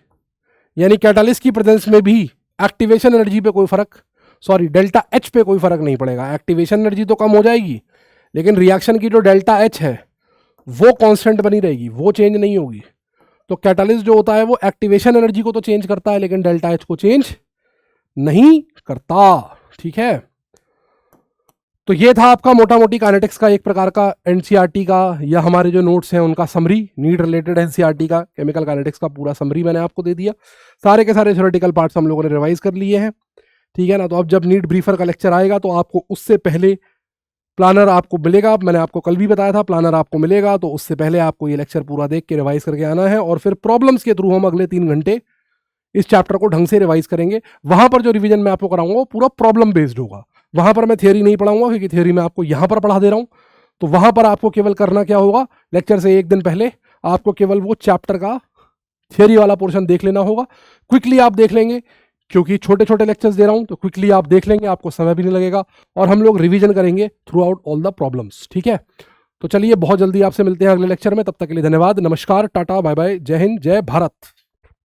यानी कैटलिस्ट की प्रेजेंस में भी एक्टिवेशन एनर्जी पे कोई फर्क, डेल्टा एच पे कोई फर्क नहीं पड़ेगा। एक्टिवेशन एनर्जी तो कम हो जाएगी लेकिन रिएक्शन की जो डेल्टा एच है वो कांस्टेंट बनी रहेगी, वो चेंज नहीं होगी। तो कैटलिस्ट जो होता है वो एक्टिवेशन एनर्जी को तो चेंज करता है लेकिन डेल्टा एच को चेंज नहीं करता, ठीक है। तो ये था आपका मोटा मोटी काइनेटिक्स का एक प्रकार का एनसीईआरटी का, या हमारे जो नोट्स हैं उनका समरी, नीट रिलेटेड एनसीईआरटी का केमिकल काइनेटिक्स का पूरा समरी मैंने आपको दे दिया। सारे के सारे थ्योरेटिकल पार्ट्स हम लोगों ने रिवाइज कर लिए हैं, ठीक है ना। तो अब जब नीट ब्रीफर का लेक्चर आएगा तो आपको उससे पहले प्लानर आपको मिलेगा, मैंने आपको कल भी बताया था प्लानर आपको मिलेगा, तो उससे पहले आपको ये लेक्चर पूरा देख के रिवाइज करके आना है, और फिर प्रॉब्लम्स के थ्रू हम अगले 3 घंटे इस चैप्टर को ढंग से रिवाइज करेंगे। वहां पर जो रिवीजन मैं आपको कराऊंगा वो पूरा प्रॉब्लम बेस्ड होगा, वहां पर मैं थियोरी नहीं पढ़ाऊंगा क्योंकि थियोरी मैं आपको यहां पर पढ़ा दे रहा हूं। तो वहां पर आपको केवल करना क्या होगा, लेक्चर से 1 दिन पहले आपको केवल वो चैप्टर का थियोरी वाला पोर्शन देख लेना होगा। क्विकली आप देख लेंगे क्योंकि छोटे छोटे लेक्चर्स दे रहा हूं, तो क्विकली आप देख लेंगे, आपको समय भी नहीं लगेगा, और हम लोग रिवीजन करेंगे through out all the problems, ठीक है। तो चलिए बहुत जल्दी आपसे मिलते हैं अगले लेक्चर में, तब तक के लिए धन्यवाद, नमस्कार, टाटा, बाय बाय, जय हिंद, जय भारत।